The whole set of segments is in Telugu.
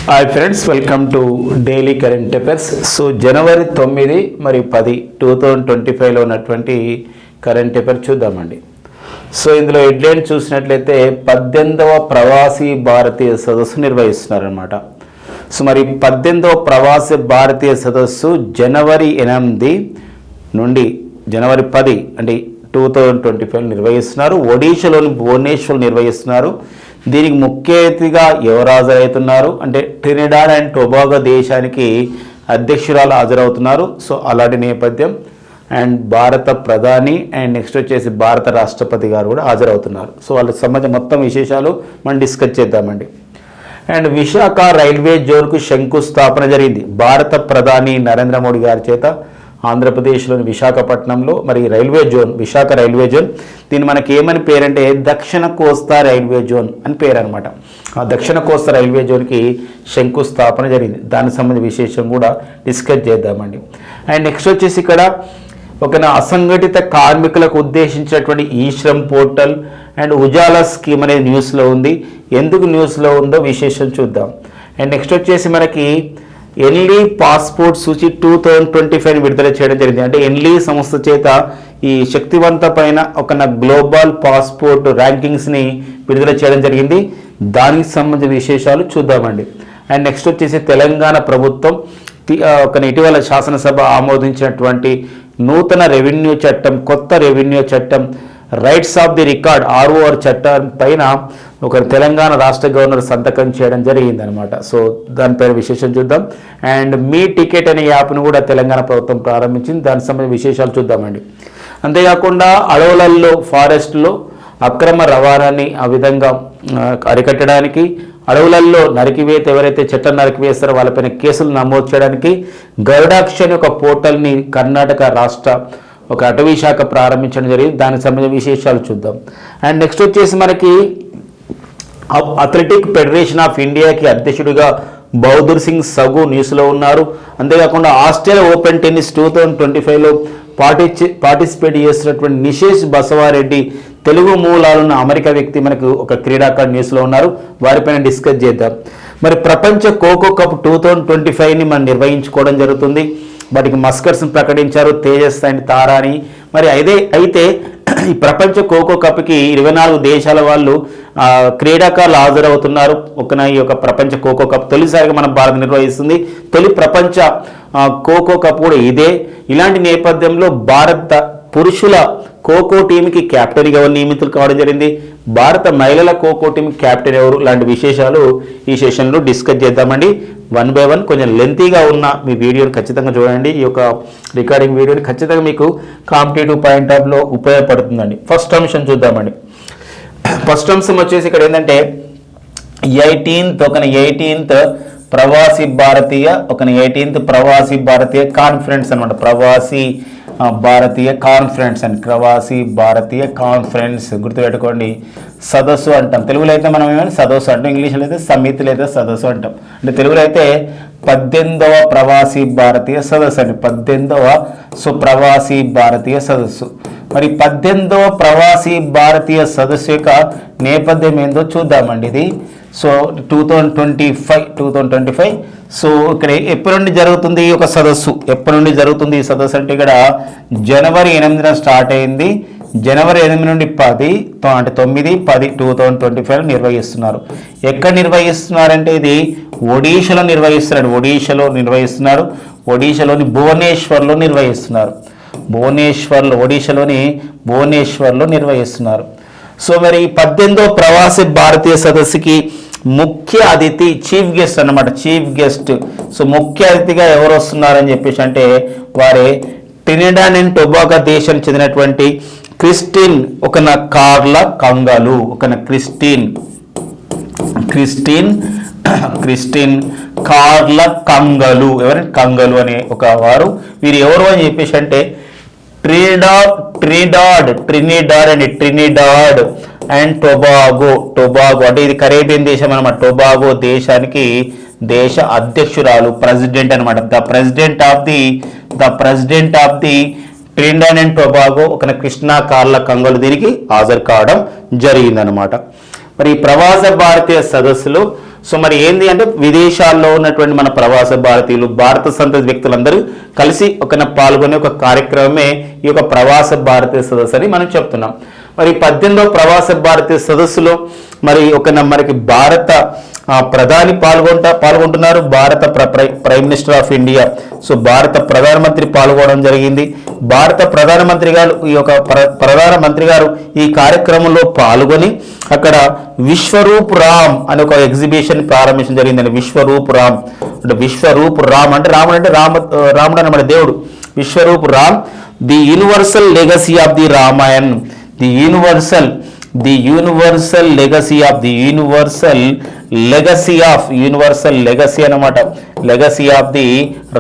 Hi friends, welcome to daily current affairs. So జనవరి 9 మరియు 10 2025లో ఉన్నటువంటి కరెంట్ అఫైర్ చూద్దామండి. సో ఇందులో హెడ్లైన్ చూసినట్లయితే 18వ ప్రవాసీ భారతీయ సదస్సు నిర్వహిస్తున్నారనమాట. సో మరి 18వ ప్రవాసీ భారతీయ సదస్సు జనవరి 8 నుండి జనవరి 10 అంటే 2025 నిర్వహిస్తున్నారు. ఒడిషాలోని భువనేశ్వర్ నిర్వహిస్తున్నారు. దీనికి ముఖ్య అతిథిగా ఎవరు హాజరవుతున్నారు అంటే ట్రినిడాడ్ అండ్ టొబాగో దేశానికి అధ్యక్షురాలు హాజరవుతున్నారు. సో అలాంటి నేపథ్యం అండ్ భారత ప్రధాని అండ్ నెక్స్ట్ వచ్చేసి భారత రాష్ట్రపతి గారు కూడా హాజరవుతున్నారు. సో వాళ్ళకి సంబంధించిన మొత్తం విశేషాలు మనం డిస్కస్ చేద్దామండి. అండ్ విశాఖ రైల్వే జోన్కు శంకుస్థాపన జరిగింది. భారత ప్రధాని నరేంద్ర మోడీ గారి చేత ఆంధ్రప్రదేశ్లోని విశాఖపట్నంలో మరి railway zone, Visakha railway zone, దీన్ని మనకి ఏమని పేరంటే దక్షిణ కోస్తా రైల్వే జోన్ అని పేరు అనమాట. ఆ దక్షిణ కోస్తా రైల్వే జోన్కి శంకుస్థాపన జరిగింది. దానికి సంబంధించిన విశేషం కూడా డిస్కస్ చేద్దామండి. అండ్ నెక్స్ట్ వచ్చేసి ఇక్కడ ఒక అసంఘటిత కార్మికులకు ఉద్దేశించినటువంటి ఈ Shram portal and Ujala scheme అనేది న్యూస్లో ఉంది. ఎందుకు న్యూస్లో ఉందో విశేషం చూద్దాం. అండ్ నెక్స్ట్ వచ్చేసి మనకి ఎన్లీ పాస్పోర్ట్ సూచి 2025 విడుదల చేయడం జరిగింది. అంటే ఎన్లీ సంస్థ చేత ఈ శక్తివంతమైన ఒక గ్లోబల్ పాస్పోర్ట్ ర్యాంకింగ్స్ని విడుదల చేయడం జరిగింది. దానికి సంబంధించిన విశేషాలు చూద్దామండి. అండ్ నెక్స్ట్ వచ్చేసి తెలంగాణ ప్రభుత్వం ఇటీవల శాసనసభ ఆమోదించినటువంటి నూతన రెవెన్యూ చట్టం, కొత్త రెవెన్యూ చట్టం, rights of the record ROR చట్టం పైన ఒక తెలంగాణ రాష్ట్ర గవర్నర్ సంతకం చేయడం జరిగిందనమాట. సో దానిపైన విశేషం చూద్దాం. అండ్ మీ టికెట్ అనే యాప్ను కూడా తెలంగాణ ప్రభుత్వం ప్రారంభించింది. దానికి సంబంధించిన విశేషాలు చూద్దామండి. అంతేకాకుండా అడవులలో, ఫారెస్ట్లో అక్రమ రవాణాని ఆ విధంగా అరికట్టడానికి, అడవులలో నరికివేత ఎవరైతే చెట్లను నరికివేస్తారో వాళ్ళపైన కేసులు నమోదు చేయడానికి గరుడాక్ష ఒక పోర్టల్ని కర్ణాటక రాష్ట్ర ఒక అటవీ శాఖ ప్రారంభించడం జరిగింది. దానికి సంబంధించిన విశేషాలు చూద్దాం. అండ్ నెక్స్ట్ వచ్చేసి మనకి అథ్లెటిక్ ఫెడరేషన్ ఆఫ్ ఇండియాకి అధ్యక్షుడిగా బౌద్ధర్ సింగ్ సగు న్యూస్లో ఉన్నారు. అంతేకాకుండా ఆస్ట్రేలియా ఓపెన్ టెన్నిస్ 2025లో పార్టిసిపేట్ చేస్తున్నటువంటి నిషేష్ బసవారెడ్డి తెలుగు మూలాలున్న అమెరికా వ్యక్తి మనకు ఒక క్రీడాకారుడు న్యూస్లో ఉన్నారు. వారిపైన డిస్కస్ చేద్దాం. మరి ప్రపంచ ఖోఖో కప్ 2025ని మనం నిర్వహించుకోవడం జరుగుతుంది. వాటికి మస్కర్స్ని ప్రకటించారు, తేజస్ అండ్ తారాని. మరి అయితే ఈ ప్రపంచ ఖోఖో కప్కి 24 దేశాల వాళ్ళు క్రీడాకారులు హాజరవుతున్నారు. ఈ యొక్క ప్రపంచ ఖోఖో కప్ తొలిసారిగా మన భారత్ నిర్వహిస్తుంది. తొలి ప్రపంచ ఖోఖో కప్ కూడా ఇదే. ఇలాంటి నేపథ్యంలో భారత పురుషుల ఖోఖో టీంకి క్యాప్టెన్గా నియమితులు కావడం జరిగింది. భారత మహిళల ఖోఖో టీం క్యాప్టెన్ ఎవరు, లాంటి విశేషాలు ఈ సెషన్లో డిస్కస్ చేద్దామండి. 1 by 1 కొంచెం లెంతీగా ఉన్న మీ వీడియోని ఖచ్చితంగా చూడండి. ఈ యొక్క రికార్డింగ్ వీడియోని ఖచ్చితంగా మీకు కాంపిటేటివ్ పాయింట్ ఆఫ్ లో ఉపయోగపడుతుందండి. ఫస్ట్ అంశం చూద్దామండి. ఫస్ట్ అంశం వచ్చేసి ఇక్కడ ఏంటంటే 18th ప్రవాసీ భారతీయ కాన్ఫరెన్స్ అనమాట. ప్రవాసీ భారతీయ కాన్ఫరెన్స్ గుర్తుపెట్టుకోండి. సదస్సు అంటాం, తెలుగులో అయితే మనం ఏమైనా సదస్సు అంటాం, ఇంగ్లీష్లో అయితే సమితి లేదా సదస్సు అంటాం. అంటే తెలుగులో అయితే 18వ ప్రవాసీ భారతీయ సదస్సు అండి. 18వ ప్రవాసీ భారతీయ సదస్సు. మరి 18వ ప్రవాసీ భారతీయ సదస్సు యొక్క నేపథ్యం ఏందో చూద్దామండి. ఇది సో 2025. సో ఇక్కడ ఎప్పటి నుండి జరుగుతుంది ఈ యొక్క సదస్సు? ఈ సదస్సు అంటే ఇక్కడ జనవరి 8న స్టార్ట్ అయింది. జనవరి 8 నుండి 10 అంటే 9-10 2025 నిర్వహిస్తున్నారు. ఎక్కడ నిర్వహిస్తున్నారంటే ఇది ఒడిషాలో నిర్వహిస్తున్నారు. ఒడిషాలోని భువనేశ్వర్లో నిర్వహిస్తున్నారు. ఒడిషాలోని భువనేశ్వర్లో నిర్వహిస్తున్నారు. సో మరి 18వ ప్రవాసీ భారతీయ సదస్సుకి ముఖ్య అతిథి, చీఫ్ గెస్ట్. సో ముఖ్య అతిథిగా ఎవరు వస్తున్నారని చెప్పేసి అంటే వారే ట్రినిడాడ్ అండ్ టొబాగో దేశానికి చెందినటువంటి క్రిస్టిన్ కార్లా కంగలు. క్రిస్టిన్ కార్లా కంగలు. ఎవరంటే కంగలు అనే ఒక వారు. వీరు ఎవరు అని చెప్పేసి అంటే ట్రినిడాడ్ అండ్ టొబాగో అంటే ఇది కరేబియన్ దేశం అనమాట. టొబాగో దేశానికి దేశ అధ్యక్షురాలు, ప్రెసిడెంట్ అనమాట. The president of the Trinidad and Tobago Christine Carla Kangaloo దీనికి హాజరు కావడం జరిగిందనమాట. మరి ఈ ప్రవాస భారతీయ సదస్సులో సో మరి ఏంది అంటే విదేశాల్లో ఉన్నటువంటి మన ప్రవాస భారతీయులు భారత సంతతి వ్యక్తులందరూ కలిసి పాల్గొనే ఒక కార్యక్రమమే ఈ యొక్క ప్రవాస భారతీయ సదస్సు అని మనం చెప్తున్నాం. మరి 18వ ప్రవాస భారతీయ సదస్సులో మరి మనకి భారత ప్రధాని పాల్గొంటున్నారు. భారత prime minister of India, so భారత ప్రధానమంత్రి పాల్గొనడం జరిగింది. భారత ప్రధానమంత్రి గారు ప్రధానమంత్రి గారు ఈ కార్యక్రమంలో పాల్గొని అక్కడ విశ్వరూప్ రామ్ అనే ఒక ఎగ్జిబిషన్ ప్రారంభించడం జరిగిందండి. విశ్వరూప్ రామ్ అంటే రాముడు అన్నమాట దేవుడు. Vishwaroop Ram, the universal legacy of the Ramayan, the universal legacy అన్నమాట. లెగసీ ఆఫ్ ది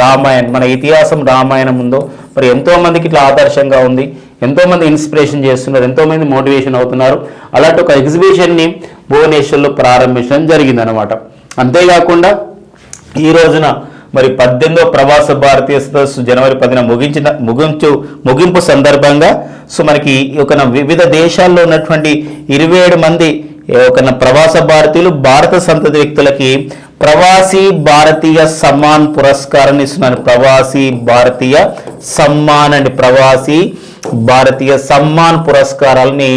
రామాయణ్, మన ఇతిహాసం రామాయణం ఉందో మరి ఎంతో మందికి ఇట్లా ఆదర్శంగా ఉంది, ఎంతో మంది ఇన్స్పిరేషన్ చేస్తున్నారు, ఎంతో మంది మోటివేషన్ అవుతున్నారు. అలాంటి ఒక ఎగ్జిబిషన్ని భువనేశ్వర్లో ప్రారంభించడం జరిగిందనమాట. అంతేకాకుండా ఈ రోజున మరి 18వ ప్రవాస భారతీయ సదస్సు జనవరి 10న ముగింపు సందర్భంగా సో మనకి వివిధ దేశాల్లో ఉన్నటువంటి 27 మంది ప్రవాస భారతీయులు భారత సంతతి వ్యక్తులకి ప్రవాసీ భారతీయ సమ్మాన్ పురస్కారాన్ని ఇస్తున్నారు. ప్రవాసీ భారతీయ సమ్మాన్ పురస్కారాలని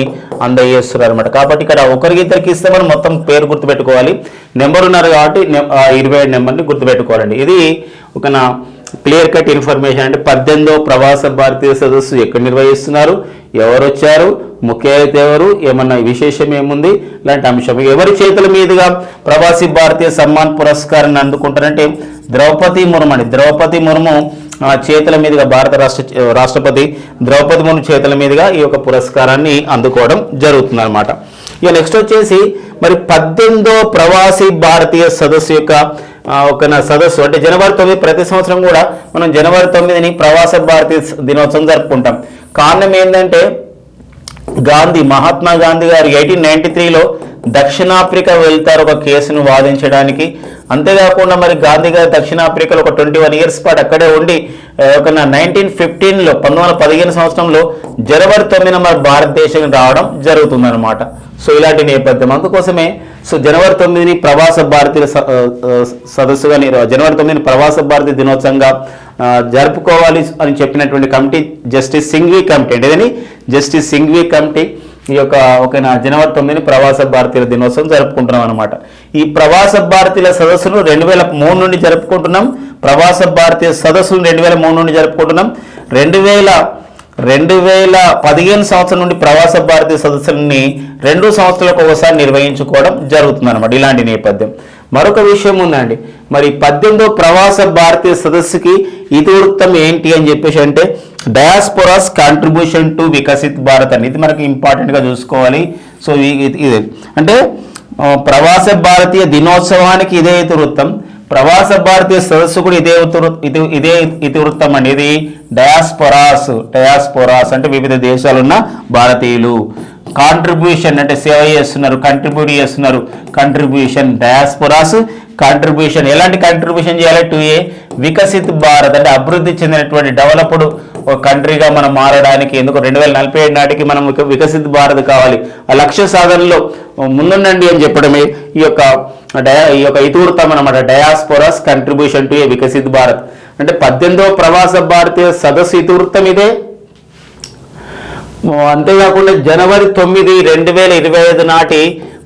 అందజేస్తున్నారు అనమాట. కాబట్టి ఇక్కడ ఒకరికిద్దరికి ఇస్తే మనం మొత్తం పేరు గుర్తుపెట్టుకోవాలి. నెంబర్ ఉన్నారు కాబట్టి 27 నెంబర్ని గుర్తుపెట్టుకోవాలండి. ఇది ఒక క్లియర్ కట్ ఇన్ఫర్మేషన్. అంటే 18వ ప్రవాస భారతీయ సదస్సు ఎక్కడ నిర్వహిస్తున్నారు, ఎవరు వచ్చారు, ముఖ్య అతిథి ఎవరు, ఏమన్నా విశేషం ఏముంది, ఇలాంటి అంశం. ఎవరి చేతుల మీదుగా ప్రవాసీ భారతీయ సమ్మాన్ పురస్కారాన్ని అందుకుంటారంటే ద్రౌపది ముర్ము చేతుల మీదుగా భారత రాష్ట్రపతి ద్రౌపది ముర్ము చేతుల మీదుగా ఈ యొక్క పురస్కారాన్ని అందుకోవడం జరుగుతుంది అనమాట. ఇక నెక్స్ట్ వచ్చేసి మరి 18వ ప్రవాసీ భారతీయ సదస్సు యొక్క సదస్సు అంటే జనవరి 9 ప్రతి సంవత్సరం కూడా మనం జనవరి 9ని ప్రవాస భారతీయ దినోత్సవం జరుపుకుంటాం. కారణం ఏంటంటే మహాత్మా గాంధీ గారు 1893లో దక్షిణాఫ్రికా వెళ్తారు ఒక కేసును వాదించడానికి. అంతేకాకుండా మరి గాంధీ గారు దక్షిణాఫ్రికాలో ఒక 21 ఇయర్స్ పాటు అక్కడే ఉండి 1915లో 1915 సంవత్సరంలో జనవరి 9న మరి భారతదేశం రావడం జరుగుతుందన్నమాట. సో ఇలాంటి నేపథ్యం అందుకోసమే సో జనవరి 9ని ప్రవాస భారతీయ సదస్సుగా జనవరి 9ని ప్రవాస భారతీయ దినోత్సవంగా జరుపుకోవాలి అని చెప్పినటువంటి కమిటీ జస్టిస్ సింఘ్వి కమిటీ అంటే ఏదని జస్టిస్ సింఘ్వి కమిటీ ఈ యొక్క జనవరి 9ని ప్రవాస భారతీయుల దినోత్సవం జరుపుకుంటున్నాం అనమాట. ఈ ప్రవాస భారతీయుల సదస్సును 2003 నుండి జరుపుకుంటున్నాం. ప్రవాస భారతీయ సదస్సును 2003 నుండి జరుపుకుంటున్నాం. 2015 సంవత్సరం నుండి ప్రవాస భారతీయ సదస్సులని 2 సంవత్సరాలకు ఒకసారి నిర్వహించుకోవడం జరుగుతుంది అనమాట. ఇలాంటి నేపథ్యం. మరొక విషయం ఉందండి, మరి 18వ ప్రవాస భారతీయ సదస్సుకి ఇతివృత్తం ఏంటి అని చెప్పేసి అంటే డయాస్పోరాస్ కాంట్రిబ్యూషన్ టు వికసిత్ భారత్ అని. ఇది మనకి ఇంపార్టెంట్గా చూసుకోవాలి. సో ఇది అంటే ప్రవాస భారతీయ దినోత్సవానికి ఇదే ఇతివృత్తం, ప్రవాస భారతీయ సదస్సు కూడా ఇదే ఇతివృత్తం అండి. ఇది డయాస్పోరాస్ అంటే వివిధ దేశాలున్న భారతీయులు. కాంట్రిబ్యూషన్ అంటే సేవ చేస్తున్నారు, కంట్రిబ్యూట్ చేస్తున్నారు, కంట్రిబ్యూషన్ డయాస్పోరాస్ కాంట్రిబ్యూషన్. ఎలాంటి కాంట్రిబ్యూషన్ చేయాలి? టు ఏ వికసిత్ భారత్ అంటే అభివృద్ధి చెందినటువంటి డెవలప్డ్ ఒక కంట్రీగా మనం మారడానికి. ఎందుకు 2047 నాటికి మనం వికసిత్ భారత్ కావాలి, ఆ లక్ష్య సాధనలో ముందుండండి అని చెప్పడమే ఈ యొక్క ఇతివృత్తం అన్నమాట. డయాస్పోరాస్ కంట్రిబ్యూషన్ టు ఏ వికసిత్ భారత్ అంటే 18వ ప్రవాస భారతీయ సదస్సు ఇతివృత్తం ఇదే. అంతేకాకుండా జనవరి 9, 2025 నాటి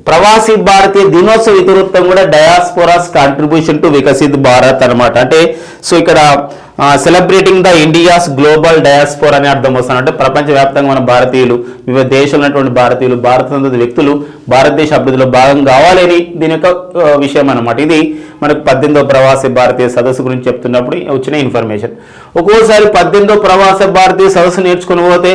ప్రవాసీ భారతీయ దినోత్సవ ఇతివృత్తం కూడా డయాస్పోరాస్ కాంట్రిబ్యూషన్ టు వికసిత్ భారత్ అనమాట. అంటే సో ఇక్కడ celebrating the India's global diaspora అని అర్థం వస్తుంది. అంటే ప్రపంచవ్యాప్తంగా మన భారతీయులు, వివిధ దేశాలు ఉన్నటువంటి భారతీయులు, భారత సంతతి వ్యక్తులు భారతదేశ అభివృద్ధిలో భాగం కావాలని దీని యొక్క విషయం అనమాట. ఇది మనకు 18వ ప్రవాసీ భారతీయ సదస్సు గురించి చెప్తున్నప్పుడు వచ్చిన ఇన్ఫర్మేషన్. ఒక్కోసారి 18వ ప్రవాస భారతీయ సదస్సు నేర్చుకుని పోతే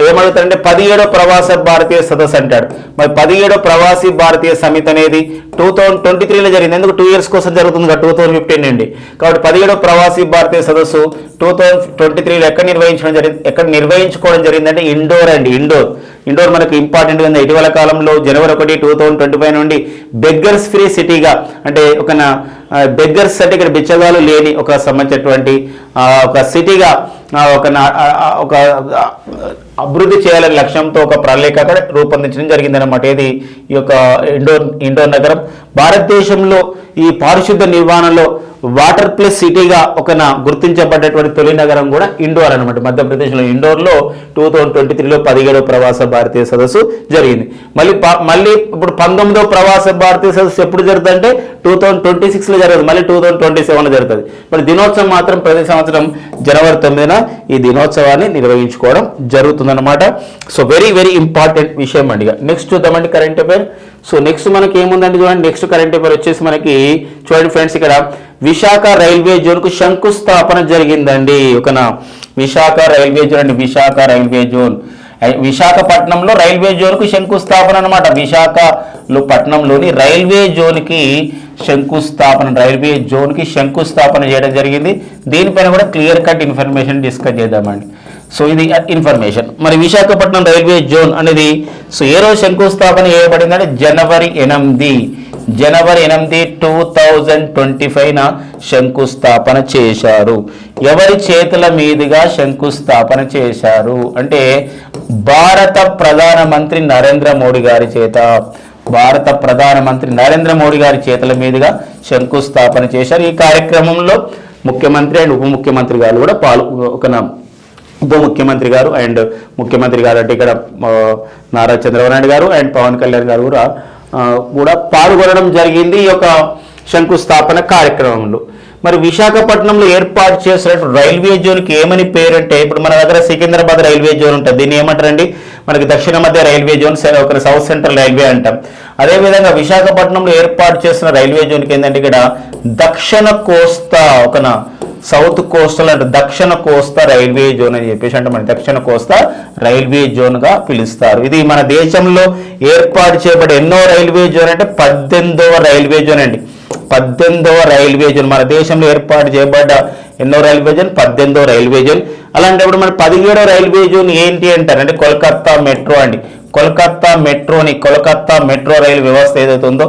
ఏమడుగుతారంటే 17వ ప్రవాస భారతీయ సదస్సు అంటాడు. మరి 17వ ప్రవాసీ భారతీయ సమితి అనేది 2023లో జరిగింది. ఎందుకు 2 ఇయర్స్ కోసం జరుగుతుంది 2015 నుండి. కాబట్టి 17వ ప్రవాసీ భారతీయ సదస్సు 2023లో ఎక్కడ నిర్వహించుకోవడం జరిగిందంటే ఇండోర్ ఇండోర్ మనకు ఇంపార్టెంట్ గా ఇటీవల కాలంలో జనవరి 1, 2025 నుండి బెగ్గర్స్ ఫ్రీ సిటీగా, అంటే ఒక బెగ్గర్స్ అంటే ఇక్కడ బిచ్చగాలు లేని ఒక సంబంధించినటువంటి ఒక సిటీగా ఒక అభివృద్ధి చేయాలనే లక్ష్యంతో ఒక ప్రణాళిక రూపొందించడం జరిగిందన్నమాట. ఇది ఈ యొక్క ఇండోర్ నగరం భారతదేశంలో ఈ పారిశుద్ధ నిర్వహణలో వాటర్ ప్లస్ సిటీగా గుర్తించబడ్డటువంటి తొలి నగరం కూడా ఇండోర్ అనమాట. మధ్యప్రదేశ్లో ఇండోర్లో 2023లో 17వ ప్రవాస భారతీయ సదస్సు జరిగింది. మళ్ళీ ఇప్పుడు 19వ ప్రవాస భారతీయ సదస్సు ఎప్పుడు జరుగుతుంది అంటే 2026లో జరుగుతుంది, మళ్ళీ 2027లో జరుగుతుంది. మరి దినోత్సవం మాత్రం ప్రతి సంవత్సరం జనవరి 9న ఈ దినోత్సవాన్ని నిర్వహించుకోవడం జరుగుతుందన్నమాట. సో వెరీ వెరీ ఇంపార్టెంట్ విషయం అండి. నెక్స్ట్ చూద్దామండి కరెంట్ అఫైర్. సో నెక్స్ట్ మనకి ఏముందండి చూడండి, నెక్స్ట్ కరెంట్ అఫైర్ వచ్చేసి మనకి చూడండి ఫ్రెండ్స్, ఇక్కడ విశాఖ రైల్వే జోన్ కు శంకుస్థాపన జరిగిందండి. విశాఖ రైల్వే జోన్ అండి, విశాఖ రైల్వే జోన్ విశాఖపట్నంలో రైల్వే జోన్ కు శంకుస్థాపన అనమాట. విశాఖపట్నంలోని రైల్వే జోన్ కి శంకుస్థాపన చేయడం జరిగింది. దీనిపైన కూడా క్లియర్ కట్ ఇన్ఫర్మేషన్ డిస్కస్ చేద్దామండి. సో ఇది ఇన్ఫర్మేషన్. మరి విశాఖపట్నం రైల్వే జోన్ అనేది సో ఏ రోజు శంకుస్థాపన చేయబడిందంటే జనవరి 8, 2025న శంకుస్థాపన చేశారు. ఎవరి చేతుల మీదుగా శంకుస్థాపన చేశారు అంటే భారత ప్రధానమంత్రి నరేంద్ర మోడీ గారి చేతుల మీదుగా శంకుస్థాపన చేశారు. ఈ కార్యక్రమంలో ముఖ్యమంత్రి అండ్ ఉప ముఖ్యమంత్రి గారు కూడా ఉప ముఖ్యమంత్రి గారు అండ్ ముఖ్యమంత్రి గారు అంటే ఇక్కడ నారా చంద్రబాబు నాయుడు గారు అండ్ పవన్ కళ్యాణ్ గారు కూడా పాల్గొనడం జరిగింది ఈ యొక్క శంకుస్థాపన కార్యక్రమంలో. మరి విశాఖపట్నంలో ఏర్పాటు చేసినట్టు రైల్వే జోన్కి ఏమని పేరు అంటే, ఇప్పుడు మన దగ్గర సికింద్రాబాద్ రైల్వే జోన్ ఉంటుంది, దీన్ని ఏమంటారండి మనకి దక్షిణ మధ్య రైల్వే జోన్, ఒక సౌత్ సెంట్రల్ రైల్వే అంటాం. అదేవిధంగా విశాఖపట్నంలో ఏర్పాటు చేసిన రైల్వే జోన్కి ఏంటంటే ఇక్కడ దక్షిణ కోస్తా సౌత్ కోస్టల్ అంటే దక్షిణ కోస్తా రైల్వే జోన్ అని చెప్పేసి అంటే మన దక్షిణ కోస్తా రైల్వే జోన్ గా పిలుస్తారు. ఇది మన దేశంలో ఏర్పాటు చేయబడే ఎన్నో రైల్వే జోన్ అంటే 18వ రైల్వే జోన్ అండి. 18వ రైల్వే జోన్ మన దేశంలో ఏర్పాటు చేయబడ్డ ఎన్నో రైల్వే జోన్ 18వ రైల్వే జోన్. అలాంటప్పుడు మన 17వ రైల్వే జోన్ ఏంటి అంటారు అంటే కోల్కతా మెట్రో అండి. కోల్కతా మెట్రో రైలు వ్యవస్థ ఏదైతే ఉందో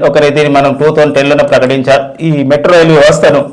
ఒకరైతే మనం 2010లోనే ప్రకటించారు. ఈ మెట్రో రైలు వ్యవస్థను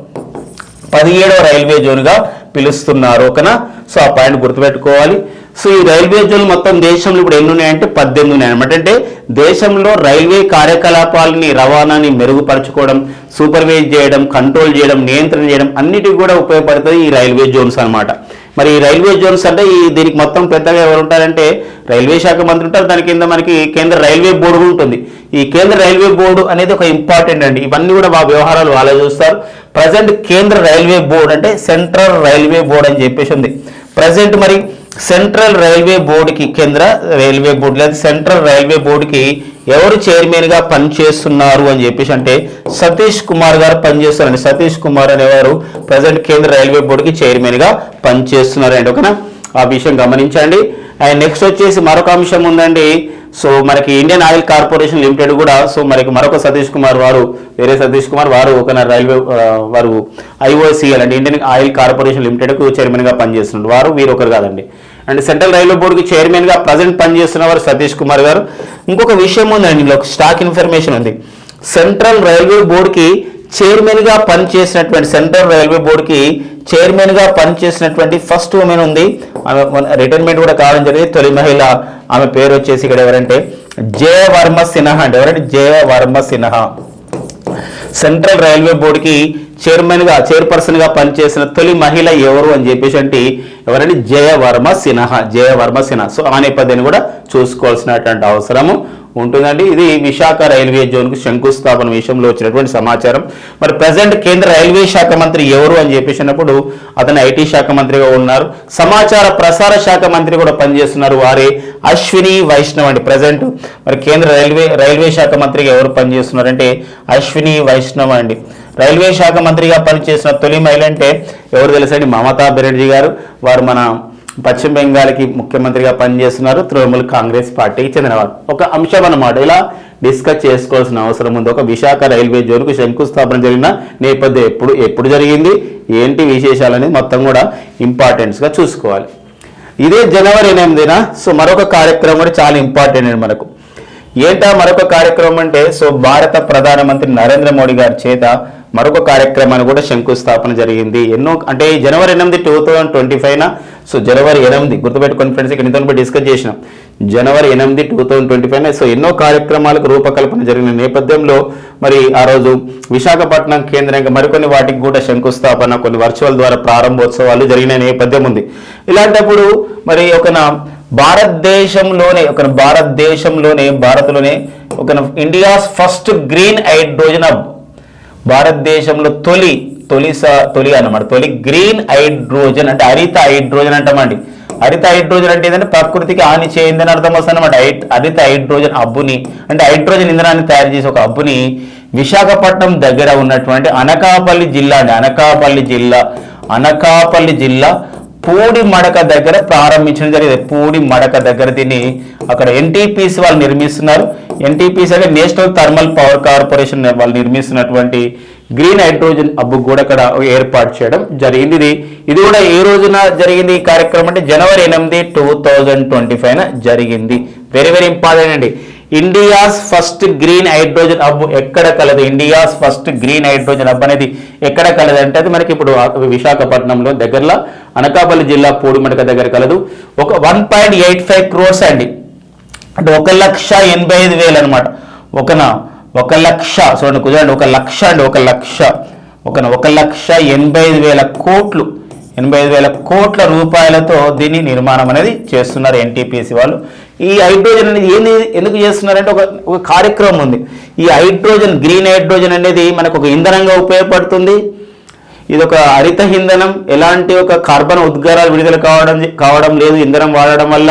17వ రైల్వే జోన్గా పిలుస్తున్నారు. ఓకేనా? సో ఆ పాయింట్ గుర్తుపెట్టుకోవాలి. సో ఈ రైల్వే జోన్లు మొత్తం దేశంలో ఇప్పుడు ఎన్ని ఉన్నాయంటే 18 ఉన్నాయి అనమాట. అంటే దేశంలో రైల్వే కార్యకలాపాలని రవాణాని మెరుగుపరచుకోవడం, సూపర్వైజ్ చేయడం, కంట్రోల్ చేయడం, నియంత్రణ చేయడం అన్నిటికీ కూడా ఉపయోగపడుతుంది ఈ రైల్వే జోన్స్ అనమాట. మరి ఈ రైల్వే జోన్స్ అంటే దీనికి మొత్తం పెద్దగా ఎవరు ఉంటారంటే రైల్వే శాఖ మంత్రి ఉంటారు. దాని కింద మనకి కేంద్ర రైల్వే బోర్డు ఉంటుంది. ఈ కేంద్ర రైల్వే బోర్డు అనేది ఒక ఇంపార్టెంట్ అండి. ఇవన్నీ కూడా వ్యవహారాలు వాళ్ళే చూస్తారు. ప్రజెంట్ కేంద్ర రైల్వే బోర్డు అంటే సెంట్రల్ రైల్వే బోర్డు అని చెప్పేసి ఉంది ప్రజెంట్. మరి సెంట్రల్ రైల్వే బోర్డుకి కేంద్ర రైల్వే బోర్డు లేదా సెంట్రల్ రైల్వే బోర్డుకి ఎవరు చైర్మన్ గా పనిచేస్తున్నారు అని చెప్పేసి అంటే సతీష్ కుమార్ గారు పనిచేస్తున్నారండి. సతీష్ కుమార్ అనేవారు ప్రజెంట్ కేంద్ర రైల్వే బోర్డుకి చైర్మన్ గా పనిచేస్తున్నారండి. ఓకేనా? ఆ విషయం గమనించండి. అండ్ నెక్స్ట్ వచ్చేసి మరొక అంశం ఉందండి. సో మనకి ఇండియన్ ఆయిల్ కార్పొరేషన్ లిమిటెడ్ కూడా సో మనకి మరొక సతీష్ కుమార్ వేరే సతీష్ కుమార్ ఒక రైల్వే వారు ఐఓసిఎల్ అంటే ఇండియన్ ఆయిల్ కార్పొరేషన్ లిమిటెడ్కు చైర్మన్ గా పనిచేస్తున్నారు. వీరొకరు కాదండి. అండ్ సెంట్రల్ రైల్వే బోర్డుకి చైర్మన్ గా ప్రజెంట్ పనిచేస్తున్న వారు సతీష్ కుమార్ గారు. ఇంకొక విషయం ఉందండి, ఇందులో స్టాక్ ఇన్ఫర్మేషన్ ఉంది. సెంట్రల్ రైల్వే బోర్డుకి చైర్మన్ గా పనిచేసినటువంటి ఫస్ట్ ఉమెన్ ఉంది. ఆమె రిటైర్మెంట్ కూడా కావడం జరిగింది. తొలి మహిళ. ఆమె పేరు వచ్చేసి ఇక్కడ ఎవరంటే జయవర్మ సిన్హా అండి. ఎవరంటే జయవర్మ సిన్హా. సెంట్రల్ రైల్వే బోర్డుకి చైర్పర్సన్ గా పనిచేసిన తొలి మహిళ ఎవరు అని చెప్పేసి అంటే ఎవరంటే జయవర్మ సిన్హా. సో ఆ నేపథ్యాన్ని కూడా చూసుకోవాల్సినటువంటి అవసరము ఉంటుందండి. ఇది విశాఖ రైల్వే జోన్కు శంకుస్థాపన విషయంలో వచ్చినటువంటి సమాచారం. మరి ప్రజెంట్ కేంద్ర రైల్వే శాఖ మంత్రి ఎవరు అని చెప్పేసినప్పుడు అతను ఐటీ శాఖ మంత్రిగా ఉన్నారు. సమాచార ప్రసార శాఖ మంత్రి కూడా పనిచేస్తున్నారు. వారే అశ్విని వైష్ణవ్ అండి. ప్రజెంట్ మరి కేంద్ర రైల్వే శాఖ మంత్రిగా ఎవరు పనిచేస్తున్నారంటే అశ్విని వైష్ణవ్ అండి. రైల్వే శాఖ మంత్రిగా పనిచేసిన తొలి మహిళ అంటే ఎవరు తెలుసండి? మమతా బెనర్జీ గారు. వారు మన పశ్చిమ బెంగాల్కి ముఖ్యమంత్రిగా పనిచేస్తున్నారు. తృణమూల్ కాంగ్రెస్ పార్టీకి చెందినవారు. ఒక అంశం అన్నమాట, ఇలా డిస్కస్ చేసుకోవాల్సిన అవసరం ఉంది. ఒక విశాఖ రైల్వే జోన్కు శంకుస్థాపన జరిగిన నేపథ్యం ఎప్పుడు జరిగింది, ఏంటి విశేషాలు అనేది మొత్తం కూడా ఇంపార్టెన్స్గా చూసుకోవాలి. ఇదే జనవరి 8న సో మరొక కార్యక్రమం కూడా చాలా ఇంపార్టెంట్ అండి మనకు. ఏంటా మరొక కార్యక్రమం అంటే సో భారత ప్రధానమంత్రి నరేంద్ర మోడీ గారి చేత మరొక కార్యక్రమాన్ని కూడా శంకుస్థాపన జరిగింది. ఎన్నో అంటే జనవరి 8, 2025 సో జనవరి 8 గుర్తుపెట్టుకుని ఫ్రెండ్స్, ఇక్కడ ఇంతలో డిస్కస్ చేసినాం. జనవరి 8, 2025 సో ఎన్నో కార్యక్రమాలకు రూపకల్పన జరిగిన నేపథ్యంలో మరి ఆ రోజు విశాఖపట్నం కేంద్రంగా మరికొన్ని వాటికి కూడా శంకుస్థాపన, కొన్ని వర్చువల్ ద్వారా ప్రారంభోత్సవాలు జరిగిన నేపథ్యం ఉంది. ఇలాంటప్పుడు మరి భారతలోనే India's first green hydrogen hub, భారతదేశంలో తొలి అన్నమాట తొలి గ్రీన్ హైడ్రోజన్ అంటే హరిత హైడ్రోజన్ అంటామండి. హరిత హైడ్రోజన్ అంటే ఏంటంటే ప్రకృతికి హాని చేయిందని అర్థం వస్తుంది అనమాట. హరిత హైడ్రోజన్ హబ్బుని అంటే హైడ్రోజన్ ఇంధనాన్ని తయారు చేసే ఒక హబ్బుని విశాఖపట్నం దగ్గర ఉన్నటువంటి అనకాపల్లి జిల్లా పూడిమడక దగ్గర ప్రారంభించడం జరిగింది. పూడిమడక దగ్గర దీన్ని అక్కడ ఎన్టీపీసీ వాళ్ళు నిర్మిస్తున్నారు. ఎన్టీపీసీ అంటే నేషనల్ థర్మల్ పవర్ కార్పొరేషన్ వాళ్ళు నిర్మిస్తున్నటువంటి గ్రీన్ హైడ్రోజన్ హబ్ కూడా అక్కడ ఏర్పాటు చేయడం జరిగింది. ఇది కూడా ఏ రోజున జరిగింది ఈ కార్యక్రమం అంటే జనవరి 8, 2025 జరిగింది. వెరీ వెరీ ఇంపార్టెంట్ అండి. India's first green hydrogen hub ఎక్కడ కలదు? India's first green hydrogen hub అనేది ఎక్కడ కలదు అంటే అది మనకి ఇప్పుడు విశాఖపట్నంలో దగ్గరలో అనకాపల్లి జిల్లా పూడిమడక దగ్గర కలదు. ఒక 1.85 crores అండి, అంటే 1,85,000 అనమాట. 1,00,000 చూడండి కుదరండి, 1,00,000 అండి, 1,85,000 కోట్లు, 85,000 కోట్ల రూపాయలతో దీని నిర్మాణం అనేది చేస్తున్నారు ఎన్టీపీసీ వాళ్ళు. ఈ హైడ్రోజన్ అనేది ఎందుకు చేస్తున్నారంటే ఒక కార్యక్రమం ఉంది. ఈ హైడ్రోజన్ గ్రీన్ హైడ్రోజన్ అనేది మనకు ఒక ఇంధనంగా ఉపయోగపడుతుంది. ఇది ఒక హరిత ఇంధనం, ఎలాంటి ఒక కార్బన్ ఉద్గారాలు విడుదల కావడం లేదు ఇంధనం వాడడం వల్ల.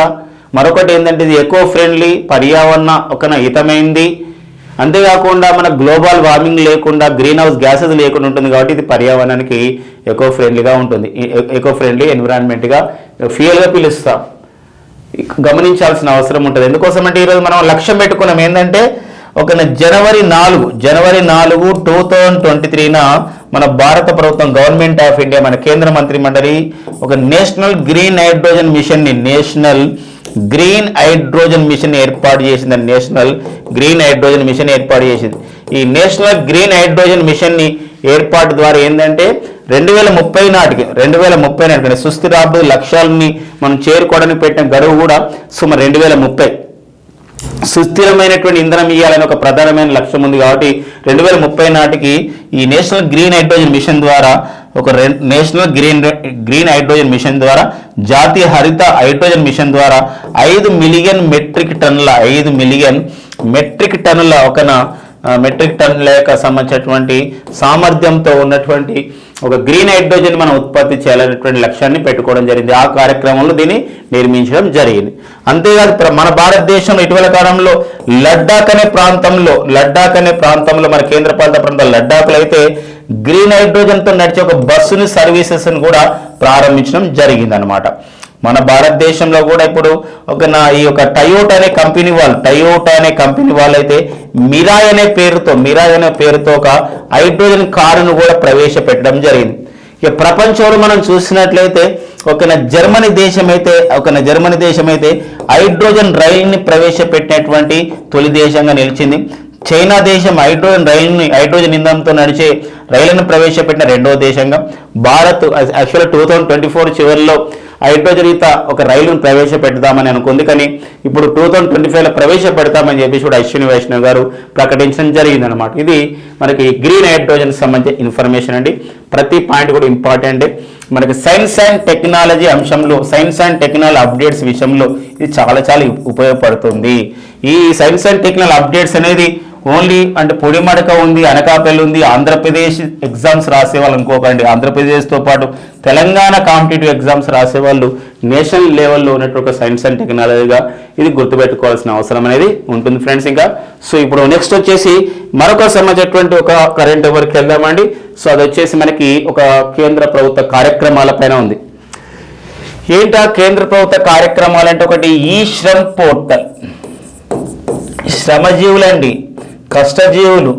మరొకటి ఏంటంటే ఇది ఎకో ఫ్రెండ్లీ, పర్యావరణ హితమైంది. అంతేకాకుండా మన గ్లోబల్ వార్మింగ్ లేకుండా, గ్రీన్ హౌస్ గ్యాసెస్ లేకుండా ఉంటుంది కాబట్టి ఇది పర్యావరణానికి ఎకో ఫ్రెండ్లీగా ఉంటుంది. ఎకో ఫ్రెండ్లీ ఎన్విరాన్మెంట్గా ఫ్యూయల్గా పిలుస్తాం. గమనించాల్సిన అవసరం ఉంటుంది. ఎందుకోసం అంటే ఈరోజు మనం లక్ష్యం పెట్టుకున్నాం ఏంటంటే జనవరి 4, 2023 మన భారత ప్రభుత్వం గవర్నమెంట్ ఆఫ్ ఇండియా మన కేంద్ర మంత్రి మండలి ఒక నేషనల్ గ్రీన్ హైడ్రోజన్ మిషన్ ఏర్పాటు చేసింది. నేషనల్ గ్రీన్ హైడ్రోజన్ మిషన్ ఏర్పాటు చేసింది. ఈ నేషనల్ గ్రీన్ హైడ్రోజన్ మిషన్ ని ఏర్పాటు ద్వారా ఏంటంటే 2030 నాటికి సుస్థిరాభివృద్ధి లక్ష్యాలని మనం చేరుకోవడానికి పెట్టిన గడువు కూడా సుమారు 2030 సుస్థిరమైనటువంటి ఇంధనం ఇవ్వాలని ఒక ప్రధానమైన లక్ష్యం ఉంది. కాబట్టి 2030 నాటికి ఈ నేషనల్ గ్రీన్ హైడ్రోజన్ మిషన్ ద్వారా గ్రీన్ హైడ్రోజన్ మిషన్ ద్వారా జాతీయ హరిత హైడ్రోజన్ మిషన్ ద్వారా 5 మిలియన్ మెట్రిక్ టన్నుల మెట్రిక్ టన్నుల యొక్క సంబంధించినటువంటి సామర్థ్యంతో ఉన్నటువంటి ఒక గ్రీన్ హైడ్రోజన్ మనం ఉత్పత్తి చేయాలనేటువంటి లక్ష్యాన్ని పెట్టుకోవడం జరిగింది. ఆ కార్యక్రమంలో దీన్ని నిర్మించడం జరిగింది. అంతేకాదు మన భారతదేశంలో ఇటీవల కాలంలో లడ్డాక్ అనే ప్రాంతంలో మన కేంద్రపాలిత ప్రాంతం లడ్డాక్లో అయితే గ్రీన్ హైడ్రోజన్తో నడిచే ఒక బస్సుని సర్వీసెస్ కూడా ప్రారంభించడం జరిగింది అనమాట. మన భారతదేశంలో కూడా ఇప్పుడు ఈ యొక్క టయోటా అనే కంపెనీ వాళ్ళు అయితే మిరాయ్ అనే పేరుతో ఒక హైడ్రోజన్ కారును కూడా ప్రవేశపెట్టడం జరిగింది. ఇక ప్రపంచంలో మనం చూసినట్లయితే జర్మనీ దేశం అయితే హైడ్రోజన్ రైలుని ప్రవేశపెట్టినటువంటి తొలి దేశంగా నిలిచింది. చైనా దేశం హైడ్రోజన్ ఇంధనంతో నడిచే రైలును ప్రవేశపెట్టిన రెండవ దేశంగా, భారత్ యాక్చువల్గా 2024 చివరిలో హైడ్రోజన్ ఒక రైలును ప్రవేశపెడతామని అనుకుంది. కానీ ఇప్పుడు 2025లో ప్రవేశపెడతామని చెప్పేసి కూడా అశ్విని వైష్ణవ్ గారు ప్రకటించడం జరిగిందనమాట. ఇది మనకి గ్రీన్ హైడ్రోజన్ సంబంధించిన ఇన్ఫర్మేషన్ అండి. ప్రతి పాయింట్ కూడా ఇంపార్టెంట్. మనకి సైన్స్ అండ్ టెక్నాలజీ అప్డేట్స్ విషయంలో ఇది చాలా ఉపయోగపడుతుంది. ఈ సైన్స్ అండ్ టెక్నాలజీ అప్డేట్స్ అనేది ఓన్లీ అంటే పొడిమడక ఉంది, అనకాపల్లి ఉంది, ఆంధ్రప్రదేశ్ ఎగ్జామ్స్ రాసేవాళ్ళు అనుకోకండి. ఆంధ్రప్రదేశ్తో పాటు తెలంగాణ కాంపిటేటివ్ ఎగ్జామ్స్ రాసేవాళ్ళు నేషనల్ లెవెల్లో ఉన్నటువంటి సైన్స్ అండ్ టెక్నాలజీగా ఇది గుర్తుపెట్టుకోవాల్సిన అవసరం అనేది ఉంటుంది ఫ్రెండ్స్. ఇంకా సో ఇప్పుడు నెక్స్ట్ వచ్చేసి మరొక సంబంధించినటువంటి ఒక కరెంట్ అఫైర్కి వెళ్దామండి. సో అది వచ్చేసి మనకి ఒక కేంద్ర ప్రభుత్వ కార్యక్రమాల పైన ఉంది. ఏంటా కేంద్ర ప్రభుత్వ కార్యక్రమాలు అంటే ఒకటి ఈ శ్రమ్ పోర్టల్. శ్రమజీవులండి, కష్టజీవులు.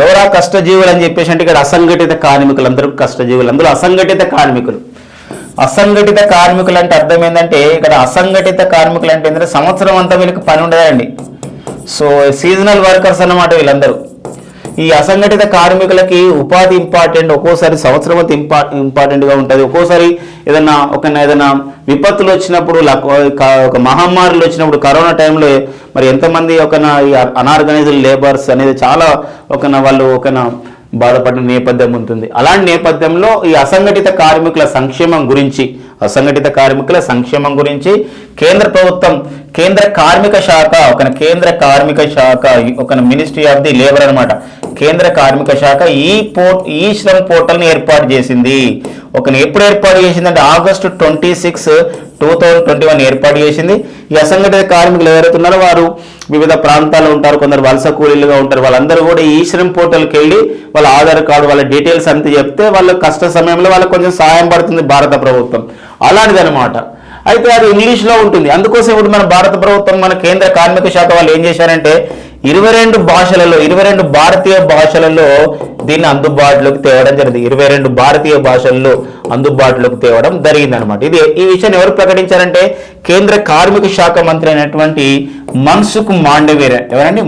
ఎవరా కష్టజీవులు అని చెప్పేసి అంటే ఇక్కడ అసంఘటిత కార్మికులు, అందరూ కష్టజీవులు, అందులో అసంఘటిత కార్మికులు. అసంఘటిత కార్మికులు అంటే అర్థం ఏంటంటే ఇక్కడ అసంఘటిత కార్మికులు అంటే ఏంటంటే సంవత్సరం అంతా వీళ్ళకి పని ఉండదండి. సో సీజనల్ వర్కర్స్ అన్నమాట వీళ్ళందరూ. ఈ అసంఘటిత కార్మికులకి ఉపాధి ఇంపార్టెంట్, ఒక్కోసారి సంవత్సరం అంతా ఇంపార్టెంట్గా ఉంటుంది. ఒక్కోసారి ఏదైనా విపత్తులు వచ్చినప్పుడు, ఒక మహమ్మారులు వచ్చినప్పుడు, కరోనా టైంలో మరి ఎంతమంది ఈ అనార్గనైజ్డ్ లేబర్స్ అనేది చాలా వాళ్ళు బాధపడిన నేపథ్యం ఉంటుంది. అలాంటి నేపథ్యంలో ఈ అసంఘటిత కార్మికుల సంక్షేమం గురించి కేంద్ర ప్రభుత్వం కేంద్ర కార్మిక శాఖ మినిస్ట్రీ ఆఫ్ ది లేబర్ అన్నమాట. కేంద్ర కార్మిక శాఖ ఈ శ్రమ్ పోర్టల్ని ఏర్పాటు చేసింది. ఎప్పుడు ఏర్పాటు చేసిందంటే August 26, 2021 ఏర్పాటు చేసింది. ఈ అసంఘటిత కార్మికులు ఎవరైతే ఉన్నారో వారు వివిధ ప్రాంతాల్లో ఉంటారు, కొందరు వలస కూలీలుగా ఉంటారు. వాళ్ళందరూ కూడా ఈ శ్రమ్ పోర్టల్కి వెళ్ళి వాళ్ళ ఆధార్ కార్డు, వాళ్ళ డీటెయిల్స్ అంతా చెప్తే వాళ్ళ కష్ట సమయంలో వాళ్ళకి కొంచెం సహాయం పడుతుంది భారత ప్రభుత్వం. అలాంటిదన్నమాట. అయితే అది ఇంగ్లీష్లో ఉంటుంది. అందుకోసం ఇప్పుడు మన భారత ప్రభుత్వం, మన కేంద్ర కార్మిక శాఖ వాళ్ళు ఏం చేశారంటే 22 భారతీయ భాషలలో దీన్ని అందుబాటులోకి తేవడం జరిగింది. 22 భారతీయ భాషల్లో అందుబాటులోకి తేవడం జరిగిందనమాట. ఈ విషయాన్ని ఎవరు ప్రకటించారంటే కేంద్ర కార్మిక శాఖ మంత్రి అయినటువంటి మన్సుఖ్ మాండవీయ. ఎవరండి?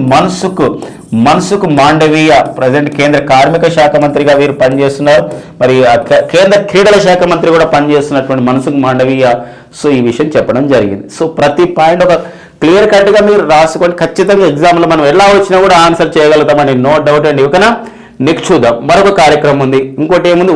మన్సుఖ్ మాండవీయ ప్రజెంట్ కేంద్ర కార్మిక శాఖ మంత్రిగా వీరు పనిచేస్తున్నారు. మరి కేంద్ర క్రీడల శాఖ మంత్రి కూడా పనిచేస్తున్నటువంటి మన్సుఖ్ మాండవీయ సో ఈ విషయం చెప్పడం జరిగింది. సో ప్రతి పాయింట్ ఒక క్లియర్ కట్గా మీరు రాసుకొని ఖచ్చితంగా ఎగ్జామ్లో మనం ఎలా వచ్చినా కూడా ఆన్సర్ చేయగలుగుతామండి, నో డౌట్ అండి. ఓకేనా? నెక్స్ట్ చూద్దాం. మరొక కార్యక్రమం ఉంది. ఇంకోటి ఏముంది?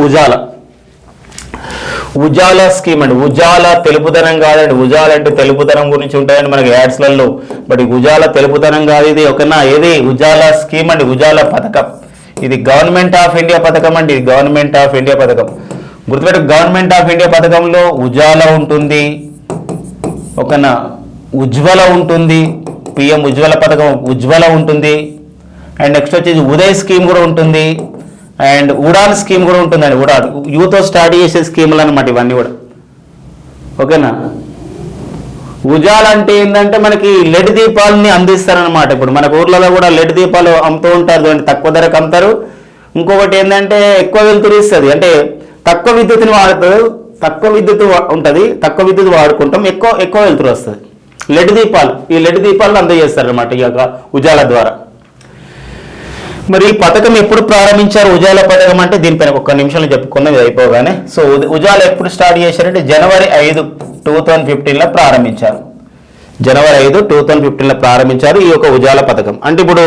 ఉజాలా స్కీమ్ అండి. ఉజాలా తెలుపుదనం కాదండి. ఉజాలా అంటే తెలుపుదనం గురించి ఉంటాయండి మనకి యాడ్స్లలో. బట్ ఉజాలా తెలుపుదనం కాదు ఇది. ఓకేనా? ఏది? ఉజాలా స్కీమ్ అండి. ఉజాలా పథకం. ఇది గవర్నమెంట్ ఆఫ్ ఇండియా పథకం అండి. ఇది గవర్నమెంట్ ఆఫ్ ఇండియా పథకం. గుర్తుపెట్టు, గవర్నమెంట్ ఆఫ్ ఇండియా పథకంలో ఉజాలా ఉంటుంది, ఓకేనా? ఉజ్వల ఉంటుంది, పిఎం ఉజ్వల పథకం ఉజ్వల ఉంటుంది. అండ్ నెక్స్ట్ వచ్చేసి ఉదయ్ స్కీమ్ కూడా ఉంటుంది. అండ్ ఉడాన్ స్కీమ్ కూడా ఉంటుందండి. ఉడాన్ యూత్ స్టార్ట్ చేసే స్కీములు అనమాట ఇవన్నీ కూడా. ఓకేనా? ఉజాల అంటే ఏంటంటే మనకి లెడ్ దీపాలని అందిస్తారనమాట. ఇప్పుడు మన ఊర్లలో కూడా లెడ్ దీపాలు అమ్ముతూ ఉంటారు, తక్కువ ధరకు అమ్ముతారు. ఇంకొకటి ఏంటంటే ఎక్కువ వెలుతురు ఇస్తుంది, అంటే తక్కువ విద్యుత్తుని వాడుతుంది, తక్కువ విద్యుత్ ఉంటుంది, తక్కువ విద్యుత్ వాడుకుంటాం, ఎక్కువ వెలుతురు వస్తుంది. లెడ్ దీపాలు, ఈ లెడ్ దీపాలను అందజేస్తారనమాట ఈ యొక్క ఉజాల ద్వారా. మరి ఈ పథకం ఎప్పుడు ప్రారంభించారు? ఉజాల పథకం అంటే దీనిపైన ఒక్క నిమిషంలో చెప్పుకున్నది అయిపోగానే. సో ఉజాల ఎప్పుడు స్టార్ట్ చేశారంటే January 5, 2015లో ప్రారంభించారు. January 5, 2015లో ప్రారంభించారు ఈ యొక్క ఉజాల పథకం. అంటే ఇప్పుడు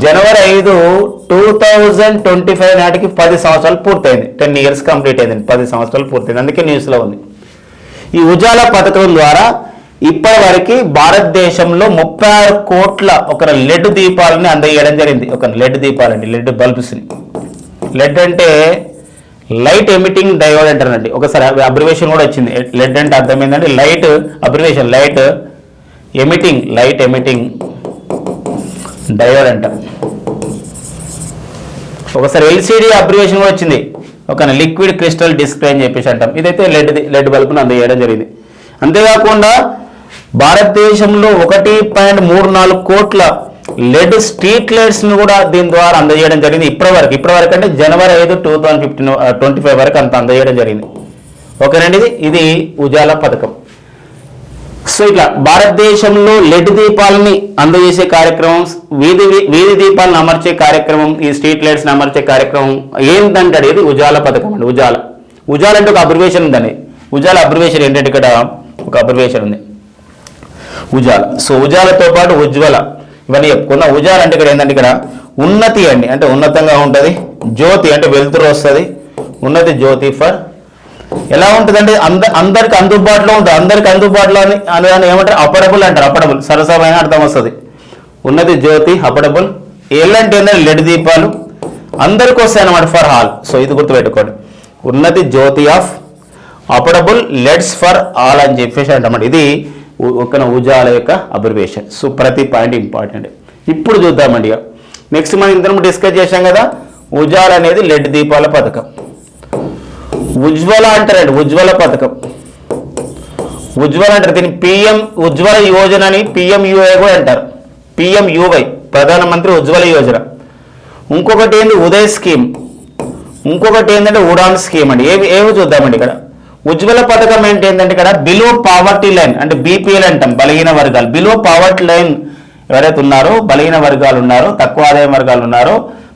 January 5, 2025 నాటికి 10 సంవత్సరాలు పూర్తయింది. 10 years కంప్లీట్ అయింది, 10 సంవత్సరాలు పూర్తయింది. అందుకే న్యూస్లో ఉంది. ఈ ఉజాల పథకం ద్వారా ఇప్పటి వరకు భారతదేశంలో 36 కోట్ల లెడ్ దీపాలని అందజేయడం జరిగింది. లెడ్ దీపాలండి, లెడ్ బల్బ్స్ని. లెడ్ అంటే లైట్ ఎమిటింగ్ డయోడ్ అంటారండి. ఒకసారి అబ్రివేషన్ కూడా వచ్చింది. లెడ్ అంటే అర్థం ఏంటంటే light abbreviation, light emitting diode అంటారు. ఒకసారి LCD అబ్రివేషన్ కూడా వచ్చింది. లిక్విడ్ క్రిస్టల్ డిస్ప్లే అని చెప్పేసి అంటాం. ఇదైతే లెడ్ బల్బ్ను అందజేయడం జరిగింది. అంతేకాకుండా భారతదేశంలో 1.34 కోట్ల లెడ్ స్ట్రీట్ లైట్స్ను కూడా దీని ద్వారా అందజేయడం జరిగింది. ఇప్పటివరకు అంటే January 5, 2025 వరకు అంత అందజేయడం జరిగింది. ఓకేనండి? ఇది ఉజాలా పథకం. సో ఇట్లా భారతదేశంలో లెడ్ దీపాలని అందజేసే కార్యక్రమం, వీధి దీపాలను అమర్చే కార్యక్రమం, ఈ స్ట్రీట్ లైట్స్ని అమర్చే కార్యక్రమం ఏంటంటే ఇది ఉజాలా పథకం అండి. ఉజాలా అంటే ఒక అబ్రివేషన్ ఉందండి. ఉజాలా అబ్రివేషన్ ఏంటంటే ఇక్కడ ఒక అబ్రివేషన్ ఉంది, ఉజాలా. సో ఉజాలతో పాటు ఉజ్వల ఇవన్నీ చెప్పుకున్నా. ఉజాల అంటే ఇక్కడ ఏంటంటే ఇక్కడ ఉన్నతి అండి, అంటే ఉన్నతంగా ఉంటుంది. జ్యోతి అంటే వెలుతురు వస్తుంది. ఉన్నతి జ్యోతి ఫర్ ఎలా ఉంటుందంటే అందరికి అందుబాటులో ఉంటుంది. అందరికి అందుబాటులో అని ఏమంటారు? అఫోర్డబుల్ అంటారు. అఫోర్డబుల్ సరసమైన అర్థం వస్తుంది. ఉన్నతి జ్యోతి అఫోర్డబుల్. ఎల్ అంటే ఏంటంటే లెడ్ దీపాలు అందరికి వస్తాయి అన్నమాట, ఫర్ ఆల్. సో ఇది గుర్తుపెట్టుకోండి. Unnati Jyoti of affordable LEDs for all అని చెప్పేసి అంటామాట. ఇది ఒక ఉజాల యొక్క అబ్రివేషన్. సో ప్రతి పాయింట్ ఇంపార్టెంట్. ఇప్పుడు చూద్దామండి. నెక్స్ట్ మనం ఇంతకు డిస్కస్ చేశాం కదా, ఉజాల అనేది లెడ్ దీపాల పథకం. ఉజ్వల అంటారండి, ఉజ్వల పథకం. ఉజ్వల అంటారు దీన్ని పిఎం ఉజ్వల యోజన అని, PMUY కూడా అంటారు. PMUY ప్రధానమంత్రి ఉజ్వల యోజన. ఇంకొకటి ఏంటి? ఉదయ్ స్కీమ్. ఇంకొకటి ఏంటంటే ఉడాన్ స్కీమ్ అండి. ఏవి చూద్దామండి. ఇక్కడ ఉజ్వల పథకం అంటే ఏంటంటే ఇక్కడ బిలో పావర్టీ లైన్ అంటే బీపీఎల్ అంటాం, బలహీన వర్గాలు. బిలో పావర్టీ లైన్ ఎవరైతే ఉన్నారో, బలహీన వర్గాలు ఉన్నారో, తక్కువ ఆదాయ వర్గాలు ఉన్నారో,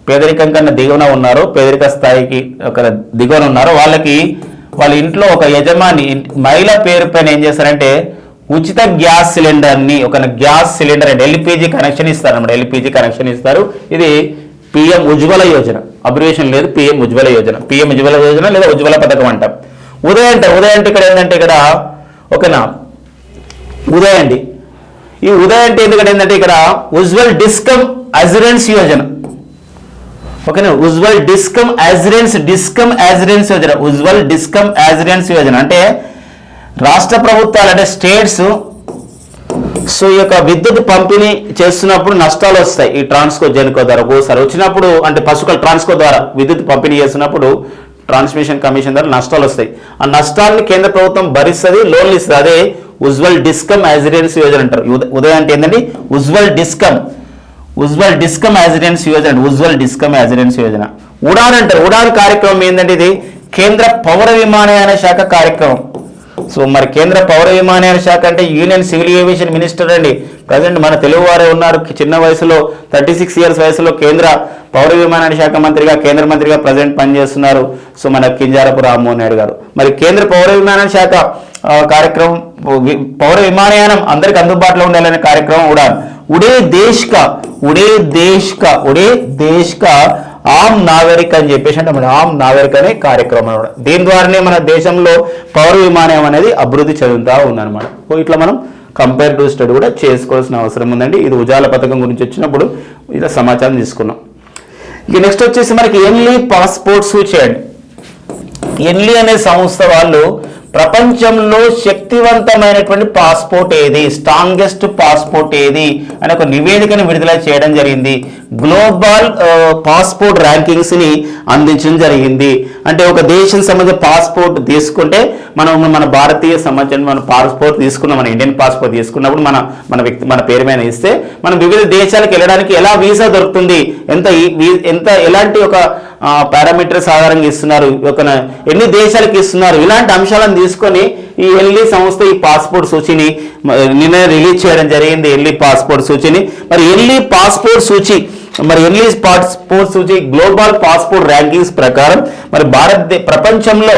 పేదరికం కన్నా దిగువన ఉన్నారో, పేదరిక స్థాయికి ఒక దిగువన ఉన్నారో వాళ్ళకి వాళ్ళ ఇంట్లో ఒక యజమాని మహిళ పేరు పైన ఏం చేస్తారంటే ఉచిత గ్యాస్ సిలిండర్ని, ఒక గ్యాస్ సిలిండర్ అంటే ఎల్పిజి కనెక్షన్ ఇస్తారు అన్నమాట. ఎల్పిజి కనెక్షన్ ఇస్తారు. ఇది పిఎం ఉజ్వల యోజన, అబ్రివేషన్ లేదు, పిఎం ఉజ్వల యోజన. పిఎం ఉజ్వల యోజన లేదా ఉజ్వల పథకం అంటాం. ఉదయం అంటే ఇక్కడ ఏంటంటే ఇక్కడ ఓకేనా ఉదయం అండి. ఈ ఉదయం అంటే ఎందుకంటే ఏంటంటే ఇక్కడ ఉజ్వల్ డిస్కమ్ అజురెన్స్ యోజన, ఓకేనా. Ujjwal DISCOM assurance Yojana, Ujwal DISCOM assurance Yojana అంటే రాష్ట్ర ప్రభుత్వాలు అంటే స్టేట్స్ సో ఈ యొక్క విద్యుత్ పంపిణీ చేస్తున్నప్పుడు నష్టాలు వస్తాయి. ఈ ట్రాన్స్కో జెన్కో ద్వారా ఒక్కోసారి వచ్చినప్పుడు అంటే పశుకల్ ట్రాన్స్కో ద్వారా విద్యుత్ పంపిణీ చేస్తున్నప్పుడు ట్రాన్స్మిషన్ కమిషన్ ద్వారా నష్టాలు వస్తాయి. ఆ నష్టాన్ని కేంద్ర ప్రభుత్వం భరిస్తుంది, లోన్లు ఇస్తుంది. అదే ఉజ్వల్ డిస్కమ్ అజురెన్స్ యోజన అంటారు. ఉదయం అంటే ఏంటంటే Ujwal DISCOM assurance Yojana, Ujwal DISCOM assurance Yojana. Udan అంటారు. ఉడాన్ కార్యక్రమం ఏంటంటే ఇది కేంద్ర పౌర విమానయాన శాఖ కార్యక్రమం. సో మరి కేంద్ర పౌర విమానయాన శాఖ అంటే యూనియన్ సివిల్ ఏవియేషన్ మినిస్టర్ అండి. ప్రజెంట్ మన తెలుగు వారే ఉన్నారు, చిన్న వయసులో 36 ఇయర్స్ వయసులో కేంద్ర పౌర విమానయాన శాఖ మంత్రిగా, కేంద్ర మంత్రిగా ప్రజెంట్ పనిచేస్తున్నారు. సో మన కింజారపు రామ్మోహన్ నాయుడు గారు. మరి కేంద్ర పౌర విమానయాన శాఖ కార్యక్రమం, పౌర విమానయానం అందరికి అందుబాటులో ఉండాలనే కార్యక్రమం ఉడాన్. ఉడే దేశ్ కా ఆమ్ నాగరిక్ అని చెప్పేసి అంటే మన ఆమ్ నాగరిక్ అనే కార్యక్రమం. దీని ద్వారానే మన దేశంలో పౌర విమానయం అనేది అభివృద్ధి చెందుతూ ఉందన్నమాట. ఇట్లా మనం కంపేరిటివ్ స్టడీ కూడా చేసుకోవాల్సిన అవసరం ఉందండి. ఇది ఉజాల పథకం గురించి వచ్చినప్పుడు ఇలా సమాచారం తీసుకున్నాం. ఇక నెక్స్ట్ వచ్చేసి మనకి ఎన్లీ పాస్పోర్ట్ సూచి అండి. ఎన్లీ అనే సంస్థ వాళ్ళు ప్రపంచంలో శక్తివంతమైనటువంటి పాస్పోర్ట్ ఏది, స్ట్రాంగెస్ట్ పాస్పోర్ట్ ఏది అనే ఒక నివేదికను విడుదల చేయడం జరిగింది. గ్లోబల్ పాస్పోర్ట్ ర్యాంకింగ్స్ ని అందించడం జరిగింది. అంటే ఒక దేశం సంబంధించిన పాస్పోర్ట్ తీసుకుంటే మన భారతీయ సంబంధించిన మన పాస్పోర్ట్ తీసుకున్నాం, మన ఇండియన్ పాస్పోర్ట్ తీసుకున్నప్పుడు మన పేరు మీద ఇస్తే మనం వివిధ దేశాలకు వెళ్ళడానికి ఎలా వీసా దొరుకుతుంది, ఎలాంటి ఒక పారామీటర్స్ ఆధారంగా ఇస్తున్నారు, ఎన్ని దేశాలకు ఇస్తున్నారు, ఇలాంటి అంశాలను తీసుకొని ఈ ఎన్లీ సంస్థ ఈ పాస్పోర్ట్ సూచిని నిన్న రిలీజ్ చేయడం జరిగింది. ఎన్లీ పాస్పోర్ట్ సూచిని మరి ఎన్లీ పాస్పోర్ట్ సూచి గ్లోబల్ పాస్పోర్ట్ ర్యాంకింగ్స్ ప్రకారం మరి ప్రపంచంలో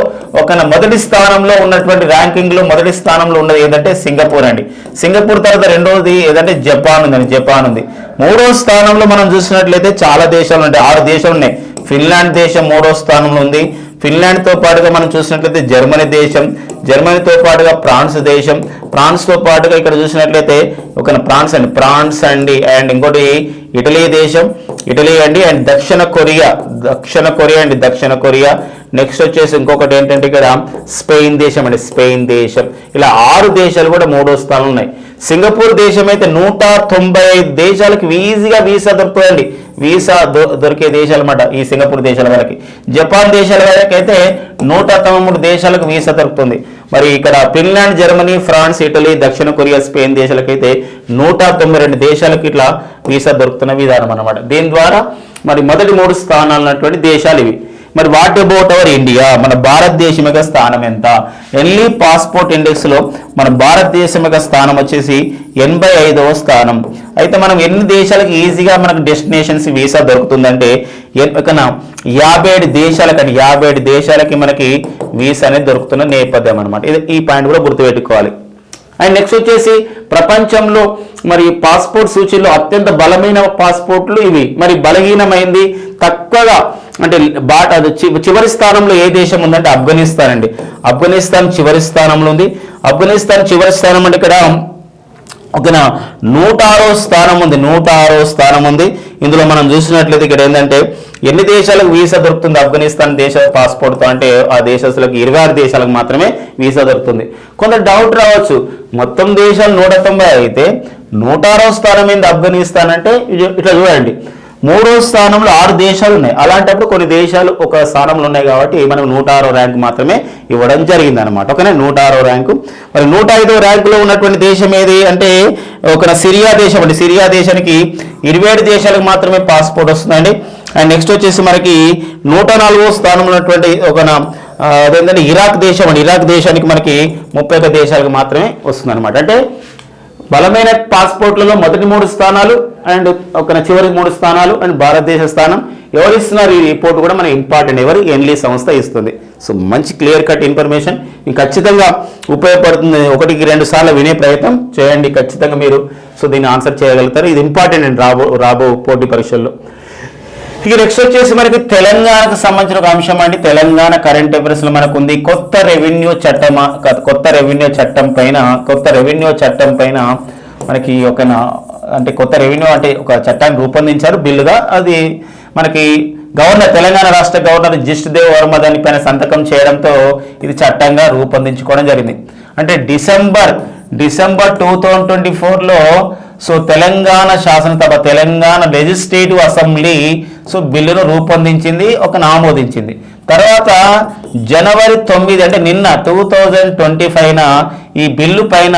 మొదటి స్థానంలో ఉన్నటువంటి ర్యాంకింగ్ లో మొదటి స్థానంలో ఉన్నది ఏంటంటే సింగపూర్ అండి. సింగపూర్ తర్వాత రెండవది ఏదంటే జపాన్ ఉంది. మూడో స్థానంలో మనం చూసినట్లయితే చాలా దేశాలు ఉంటాయి, 6 దేశాలు ఉన్నాయి. ఫిన్లాండ్ దేశం 3వ స్థానంలో ఉంది. ఫిన్లాండ్తో పాటుగా మనం చూసినట్లయితే జర్మనీతో పాటుగా ఫ్రాన్స్ తో పాటుగా ఇక్కడ చూసినట్లయితే ఫ్రాన్స్ అండి అండ్ ఇంకోటి ఇటలీ అండి అండ్ దక్షిణ కొరియా నెక్స్ట్ వచ్చేసి ఇంకొకటి ఏంటంటే ఇక్కడ స్పెయిన్ దేశం. ఇలా 6 దేశాలు కూడా 3వ స్థానంలో ఉన్నాయి. సింగపూర్ దేశం అయితే 195 దేశాలకు ఈజీగా వీసా దొరుకుతుందండి. వీసా దొరికే దేశాలు అన్నమాట ఈ సింగపూర్ దేశాల వరకు. జపాన్ దేశాల వరకు అయితే 193 దేశాలకు వీసా దొరుకుతుంది. మరి ఇక్కడ ఫిన్లాండ్, జర్మనీ, ఫ్రాన్స్, ఇటలీ, దక్షిణ కొరియా, స్పెయిన్ దేశాలకైతే 192 దేశాలకు ఇట్లా వీసా దొరుకుతున్న విధానం అన్నమాట. దీని ద్వారా మరి మొదటి 3 స్థానాలు ఉన్నటువంటి దేశాలు ఇవి. మరి వాట్ అబౌట్ అవర్ ఇండియా, మన భారతదేశం యొక్క స్థానం ఎంత? ఎన్లీ పాస్పోర్ట్ ఇండెక్స్ లో మన భారతదేశం యొక్క స్థానం వచ్చేసి 85వ స్థానం. అయితే మనం ఎన్ని దేశాలకు ఈజీగా మనకు డెస్టినేషన్స్ వీసా దొరుకుతుందంటే 57 దేశాలకి మనకి వీసా అనేది దొరుకుతున్న నేపథ్యం అనమాట. ఈ పాయింట్ కూడా గుర్తుపెట్టుకోవాలి. అండ్ నెక్స్ట్ వచ్చేసి ప్రపంచంలో మరి పాస్పోర్ట్ సూచీలో అత్యంత బలమైన పాస్పోర్ట్లు ఇవి. మరి బలహీనమైంది తక్కువగా అంటే చివరి స్థానంలో ఏ దేశం ఉందంటే ఆఫ్ఘనిస్తాన్ అండి. ఆఫ్ఘనిస్తాన్ చివరి స్థానంలో ఉంది. ఆఫ్ఘనిస్తాన్ చివరి స్థానం అంటే ఇక్కడ 106వ స్థానం ఉంది. ఇందులో మనం చూసినట్లయితే ఇక్కడ ఏంటంటే ఎన్ని దేశాలకు వీసా దొరుకుతుంది ఆఫ్ఘనిస్తాన్ దేశ పాస్పోర్ట్తో అంటే ఆ దేశాలకు 26 దేశాలకు మాత్రమే వీసా దొరుకుతుంది. కొంత డౌట్ రావచ్చు, మొత్తం దేశాలు 190 అయితే 106వ స్థానం ఏంది ఆఫ్ఘనిస్తాన్ అంటే ఇట్లా చూడండి, 3వ స్థానంలో 6 దేశాలు ఉన్నాయి. అలాంటప్పుడు కొన్ని దేశాలు ఒక స్థానంలో ఉన్నాయి కాబట్టి మనం 106వ ర్యాంకు మాత్రమే ఇవ్వడం జరిగింది అనమాట. ఓకేనా, 106వ ర్యాంకు. మరి 105వ ర్యాంకులో ఉన్నటువంటి దేశం ఏది అంటే సిరియా దేశం అండి. సిరియా దేశానికి 27 దేశాలకు మాత్రమే పాస్పోర్ట్ వస్తుందండి. అండ్ నెక్స్ట్ వచ్చేసి మనకి 104వ స్థానంలో ఉన్నటువంటి అదేంటంటే ఇరాక్ దేశం అండి. ఇరాక్ దేశానికి మనకి 31 దేశాలకు మాత్రమే వస్తుంది అనమాట. అంటే బలమైన పాస్పోర్ట్లలో మొదటి 3 స్థానాలు అండ్ ఒక చివరి 3 స్థానాలు అండ్ భారతదేశ స్థానం. ఎవరు ఇస్తున్నారు ఈ రిపోర్ట్ కూడా మనకి ఇంపార్టెంట్, ఎవరు ఎన్లీ సంస్థ ఇస్తుంది. సో మంచి క్లియర్ కట్ ఇన్ఫర్మేషన్ మీకు ఖచ్చితంగా ఉపయోగపడుతుంది. 1-2 సార్లు వినే ప్రయత్నం చేయండి, ఖచ్చితంగా మీరు సో దీన్ని ఆన్సర్ చేయగలుగుతారు. ఇది ఇంపార్టెంట్ అండి రాబో పోటీ పరీక్షల్లో. ఇక నెక్స్ట్ వచ్చేసి మనకి తెలంగాణకు సంబంధించిన ఒక అంశం అండి. తెలంగాణ కరెంట్ అఫైర్స్ లో మనకు ఉంది కొత్త రెవెన్యూ చట్టం పైన మనకి కొత్త రెవెన్యూ అంటే ఒక చట్టాన్ని రూపొందించారు బిల్లుగా. అది మనకి తెలంగాణ రాష్ట్ర గవర్నర్ జిష్ణుదేవ్ వర్మ దానిపైన సంతకం చేయడంతో ఇది చట్టంగా రూపొందించుకోవడం జరిగింది. అంటే డిసెంబర్ 2024లో సో తెలంగాణ శాసనసభ, తెలంగాణ లెజిస్లేటివ్ అసెంబ్లీ సో బిల్లును రూపొందించింది, ఆమోదించింది. తర్వాత జనవరి 9 అంటే నిన్న 2025 ఈ బిల్లు పైన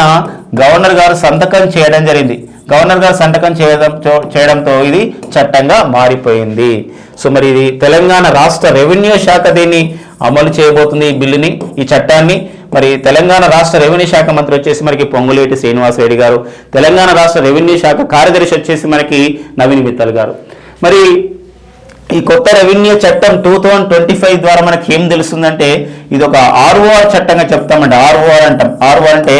గవర్నర్ గారు సంతకం చేయడం జరిగింది. గవర్నర్ గారు సంతకం చేయడంతో ఇది చట్టంగా మారిపోయింది. సో మరి ఇది తెలంగాణ రాష్ట్ర రెవెన్యూ శాఖ దీన్ని అమలు చేయబోతుంది, ఈ బిల్లుని, ఈ చట్టాన్ని. మరి తెలంగాణ రాష్ట్ర రెవెన్యూ శాఖ మంత్రి వచ్చేసి మనకి పొంగులేటి శ్రీనివాసరెడ్డి గారు, తెలంగాణ రాష్ట్ర రెవెన్యూ శాఖ కార్యదర్శి వచ్చేసి మనకి నవీన్ మిత్తల్ గారు. మరి ఈ కొత్త రెవెన్యూ చట్టం 2025 ద్వారా మనకి ఏం తెలుస్తుందంటే ఇది ఒక ROR చట్టంగా చెప్తామండి. ROR అంటాం. ROR అంటే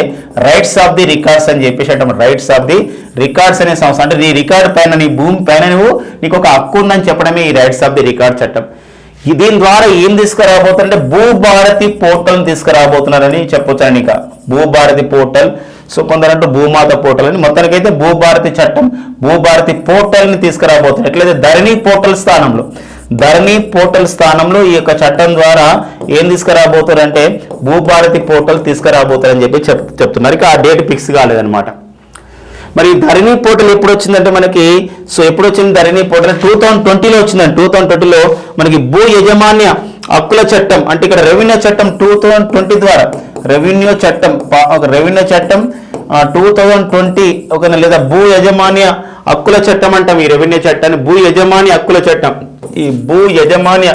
రైట్స్ ఆఫ్ ది రికార్డ్స్ అని చెప్పేసి అంటాం. రైట్స్ ఆఫ్ ది రికార్డ్స్ అనే సంస్థ. అంటే నీ రికార్డ్ పైన, నీ భూమి పైన నీకు ఒక హక్కు ఉందని చెప్పడమే ఈ రైట్స్ ఆఫ్ ది రికార్డ్ చట్టం. దీని ద్వారా ఏం తీసుకురాబోతుందంటే భూభారతి పోర్టల్ తీసుకురాబోతున్నారని చెప్పొచ్చాను. ఇక భూభారతి పోర్టల్, సో కొందరంటూ భూమాత పోర్టల్ అని, మొత్తానికైతే భూభారతి చట్టం, భూభారతి పోర్టల్ని తీసుకురాబోతున్నారు. ఎట్లయితే ధరణి పోర్టల్ స్థానంలో ఈ యొక్క చట్టం ద్వారా ఏం తీసుకురాబోతారంటే భూభారతి పోర్టల్ తీసుకురాబోతారని చెప్పి చెప్తున్నారు. ఇక ఆ డేట్ ఫిక్స్ కాలేదన్నమాట. మరి ధరణి పోర్టల్ ఎప్పుడు వచ్చిందంటే మనకి, సో ఎప్పుడు వచ్చింది ధరణి పోర్టల్ 2020లో వచ్చిందండి. 2020లో మనకి భూ యజమాన్య హక్కుల చట్టం, అంటే ఇక్కడ రెవెన్యూ చట్టం 2020 ద్వారా రెవెన్యూ చట్టం 2020 లేదా భూ యజమాన్య హక్కుల చట్టం అంటాం. ఈ రెవెన్యూ చట్టాన్ని భూ యజమాన్య హక్కుల చట్టం. ఈ భూ యజమాన్య,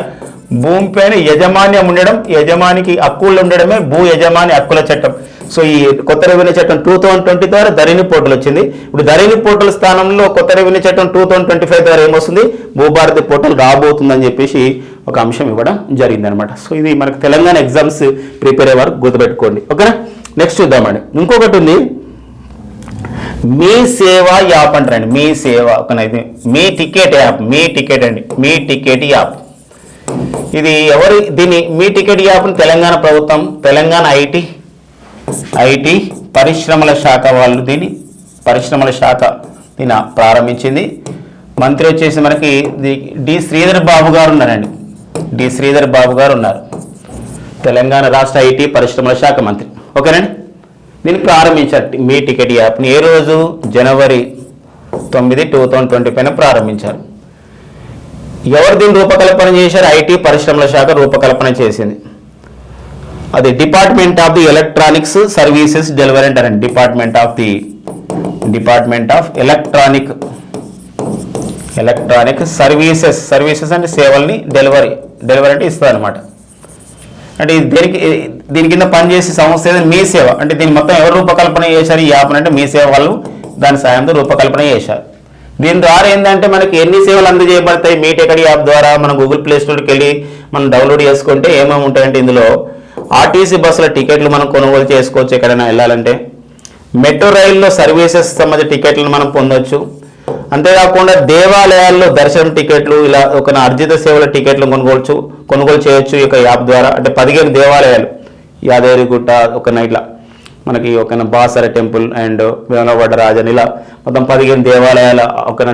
భూమి పైన యజమాన్యం ఉండడం, యజమానికి హక్కులు ఉండడమే భూ యజమాని హక్కుల చట్టం. సో ఈ కొత్త రెవెన్యూ చట్టం 2020 ద్వారా ధరణి పోర్టల్ వచ్చింది. ఇప్పుడు ధరణి పోర్టల్ స్థానంలో కొత్త రెవెన్యూ చట్టం 2025 ద్వారా ఏమొస్తుంది, భూభారతి పోర్టల్ రాబోతుందని చెప్పేసి ఒక అంశం ఇవ్వడం జరిగింది అనమాట. సో ఇది మనకు తెలంగాణ ఎగ్జామ్స్ ప్రిపేర్ అయ్యే వరకు గుర్తుపెట్టుకోండి, ఓకేనా. నెక్స్ట్ చూద్దామండి. ఇంకొకటి ఉంది మీ సేవ యాప్ అంటారండి. మీ సేవ ఇది మీ టికెట్ యాప్, మీ టికెట్ యాప్. ఇది దీన్ని మీ టికెట్ యాప్ని తెలంగాణ ప్రభుత్వం, తెలంగాణ ఐటీ పరిశ్రమల శాఖ వాళ్ళు దీన్ని ప్రారంభించింది. మంత్రి వచ్చేసి మనకి డి శ్రీధర్ బాబు గారు ఉన్నారండి. ఉన్నారు, తెలంగాణ రాష్ట్ర ఐటీ పరిశ్రమల శాఖ మంత్రి, ఓకేనండి. దీన్ని ప్రారంభించారు మీ టికెట్ యాప్ని. ఏ రోజు? జనవరి 9, 2025 ప్రారంభించారు. ఎవరు దీన్ని రూపకల్పన చేశారు? ఐటీ పరిశ్రమల శాఖ రూపకల్పన చేసింది. అది department of the electronics services delivery అంటారండి. డిపార్ట్మెంట్ ఆఫ్ ఎలక్ట్రానిక్ సర్వీసెస్ అంటే సేవల్ని డెలివరీ అంటే ఇస్తుంది అనమాట. అంటే దీని కింద పనిచేసే సంస్థ మీ సేవ. అంటే దీన్ని మొత్తం ఎవరు రూపకల్పన చేశారు ఈ యాప్ అంటే మీ సేవ వాళ్ళు దాని సాయంతో రూపకల్పన చేశారు. దీని ద్వారా ఏంటంటే మనకి ఎన్ని సేవలు అందజేయబడతాయి మీ టికెట్ యాప్ ద్వారా. మనం గూగుల్ ప్లే స్టోర్కి వెళ్ళి మనం డౌన్లోడ్ చేసుకుంటే ఏమేమి ఉంటాయంటే ఇందులో ఆర్టీసీ బస్సుల టికెట్లు మనం కొనుగోలు చేసుకోవచ్చు ఎక్కడైనా వెళ్ళాలంటే. మెట్రో రైల్లో సర్వీసెస్ సంబంధించిన టికెట్లను మనం పొందొచ్చు. అంతేకాకుండా దేవాలయాల్లో దర్శనం టికెట్లు, ఇలా ఒక అర్జిత సేవల టికెట్లు కొనుగోలు చేయొచ్చు ఈ యొక్క యాప్ ద్వారా. అంటే 15 దేవాలయాలు, యాదగిరిగుట్ట ఇట్లా మనకి బాసర టెంపుల్ అండ్ వేములవాడ రాజన్, ఇలా మొత్తం 15 దేవాలయాల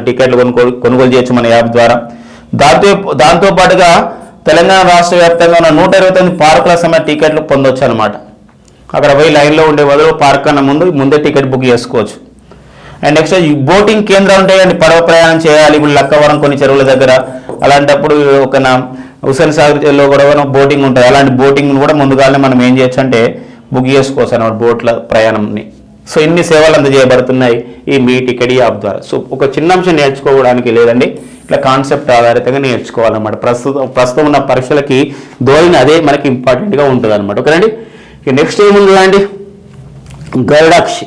టికెట్లు కొనుగోలు చేయొచ్చు మన యాప్ ద్వారా. దాంతో పాటుగా తెలంగాణ రాష్ట్ర వ్యాప్తంగా ఉన్న 129 పార్కుల సమయ టికెట్లు పొందొచ్చు అనమాట. అక్కడ పోయి లైన్లో ఉండే బదులు పార్క్ కన్నా ముందే టికెట్ బుక్ చేసుకోవచ్చు. అండ్ నెక్స్ట్ బోటింగ్ కేంద్రాలు ఉంటాయండి. పడవ ప్రయాణం చేయాలి ఇప్పుడు లక్కవరం కొన్ని చెరువుల దగ్గర, అలాంటప్పుడు హుస్సేన్ సాగర్లో కూడా బోటింగ్ ఉంటుంది. అలాంటి బోటింగ్ కూడా ముందుగానే మనం ఏం చేయొచ్చు అంటే బుక్ చేసుకోవచ్చు అన్నమాట బోట్ల ప్రయాణంని. సో ఇన్ని సేవలు అందజేయబడుతున్నాయి ఈ మీ టికెట్ యాప్ ద్వారా. సో ఒక చిన్న అంశం నేర్చుకోవడానికి లేదండి, ఇట్లా కాన్సెప్ట్ ఆధారితంగా నేర్చుకోవాలన్నమాట. ప్రస్తుతం ఉన్న పరీక్షలకి ధోరణి అదే మనకి ఇంపార్టెంట్గా ఉంటుంది అనమాట. ఓకేనండి. ఇక నెక్స్ట్ ఏముంది అండి, గరుడాక్షి.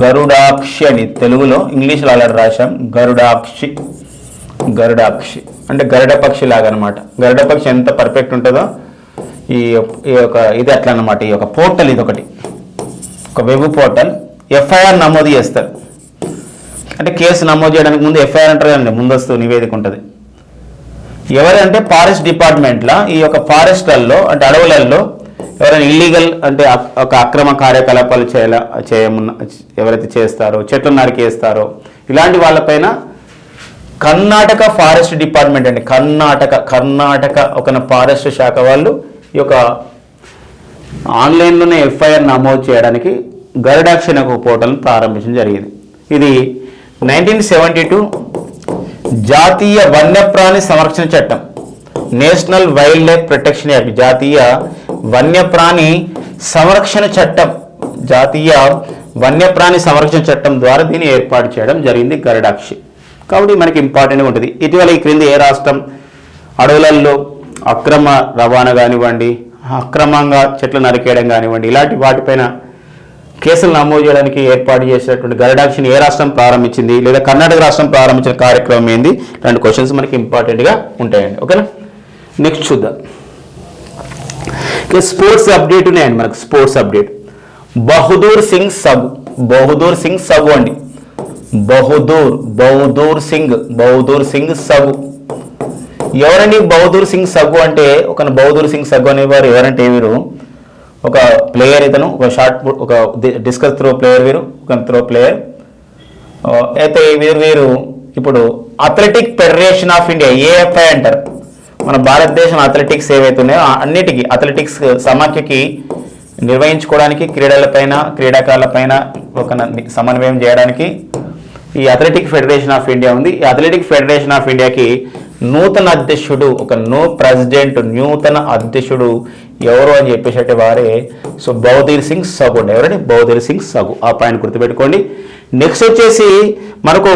గరుడాక్షి అని తెలుగులో, ఇంగ్లీష్లో అలా రాశాం. గరుడాక్షి అంటే గరుడ పక్షి లాగా అనమాట. గరుడ పక్షి ఎంత పర్ఫెక్ట్ ఉంటుందో ఈ యొక్క ఇది అట్లా అనమాట. ఈ యొక్క పోర్టల్ ఇది ఒకటి, ఒక వెబ్ పోర్టల్. ఎఫ్ఐఆర్ నమోదు చేస్తారు, అంటే కేసు నమోదు చేయడానికి ముందు ఎఫ్ఐఆర్ అంటారు కదండి, ముందస్తు నివేదిక ఉంటుంది. ఎవరంటే ఫారెస్ట్ డిపార్ట్మెంట్లో ఈ యొక్క ఫారెస్ట్లలో అంటే అడవులలో ఎవరైనా ఇల్లీగల్ అంటే ఒక అక్రమ కార్యకలాపాలు ఎవరైతే చేస్తారో, చెట్లు నరికేస్తారో, ఇలాంటి వాళ్ళపైన కర్ణాటక ఫారెస్ట్ డిపార్ట్మెంట్ అండి, కర్ణాటక ఒక ఫారెస్ట్ శాఖ వాళ్ళు ఈ యొక్క ఆన్లైన్లోనే ఎఫ్ఐఆర్ నమోదు చేయడానికి గరుడాక్షి అనే ఒక పోర్టల్ని ప్రారంభించడం జరిగింది. ఇది 1972 జాతీయ వన్యప్రాణి సంరక్షణ చట్టం, national wild life protection act, జాతీయ వన్యప్రాణి సంరక్షణ చట్టం ద్వారా దీన్ని ఏర్పాటు చేయడం జరిగింది గరుడాక్షి. కాబట్టి మనకి ఇంపార్టెంట్గా ఉంటుంది. ఇటీవల ఈ క్రింది ఏ రాష్ట్రం అడవులలో అక్రమ రవాణా కానివ్వండి, అక్రమంగా చెట్లు నరికేయడం కానివ్వండి, ఇలాంటి వాటిపైన కేసులు నమోదు చేయడానికి ఏర్పాటు చేసినటువంటి గరుడాక్షిని ఏ రాష్ట్రం ప్రారంభించింది, లేదా కర్ణాటక రాష్ట్రం ప్రారంభించిన కార్యక్రమం ఏంది, ఇలాంటి క్వశ్చన్స్ మనకి ఇంపార్టెంట్గా ఉంటాయండి. ఓకేనా. నెక్స్ట్ చూద్దాం. స్పోర్ట్స్ అప్డేట్ ఉన్నాయండి మనకు. స్పోర్ట్స్ అప్డేట్, బహదూర్ సింగ్ సగు అండి. బహదూర్ సింగ్ సగు ఎవరండి? బహదూర్ సింగ్ సగు అంటే బహదూర్ సింగ్ సగు అనేవారు ఎవరంటే వీరు ఒక ప్లేయర్. ఇతను ఒక డిస్కస్ త్రో ప్లేయర్, వీరు ఒక త్రో ప్లేయర్. అయితే వీరు ఇప్పుడు athletic federation of India, AFI అంటారు. మన భారతదేశం అథ్లెటిక్స్ ఏవైతే ఉన్నాయో అన్నిటికీ అథ్లెటిక్స్ సమాఖ్యకి నిర్వహించుకోవడానికి, క్రీడాకారులపైన ఒక సమన్వయం చేయడానికి ఈ అథ్లెటిక్ ఫెడరేషన్ ఆఫ్ ఇండియా ఉంది. ఈ అథ్లెటిక్ ఫెడరేషన్ ఆఫ్ ఇండియాకి నూతన అధ్యక్షుడు, నూతన అధ్యక్షుడు ఎవరు అని చెప్పేసి వారే సో బహదూర్ సింగ్ సగు. ఎవరండి? బహదూర్ సింగ్ సగు. ఆ పాయింట్ గుర్తుపెట్టుకోండి. నెక్స్ట్ వచ్చేసి మరొక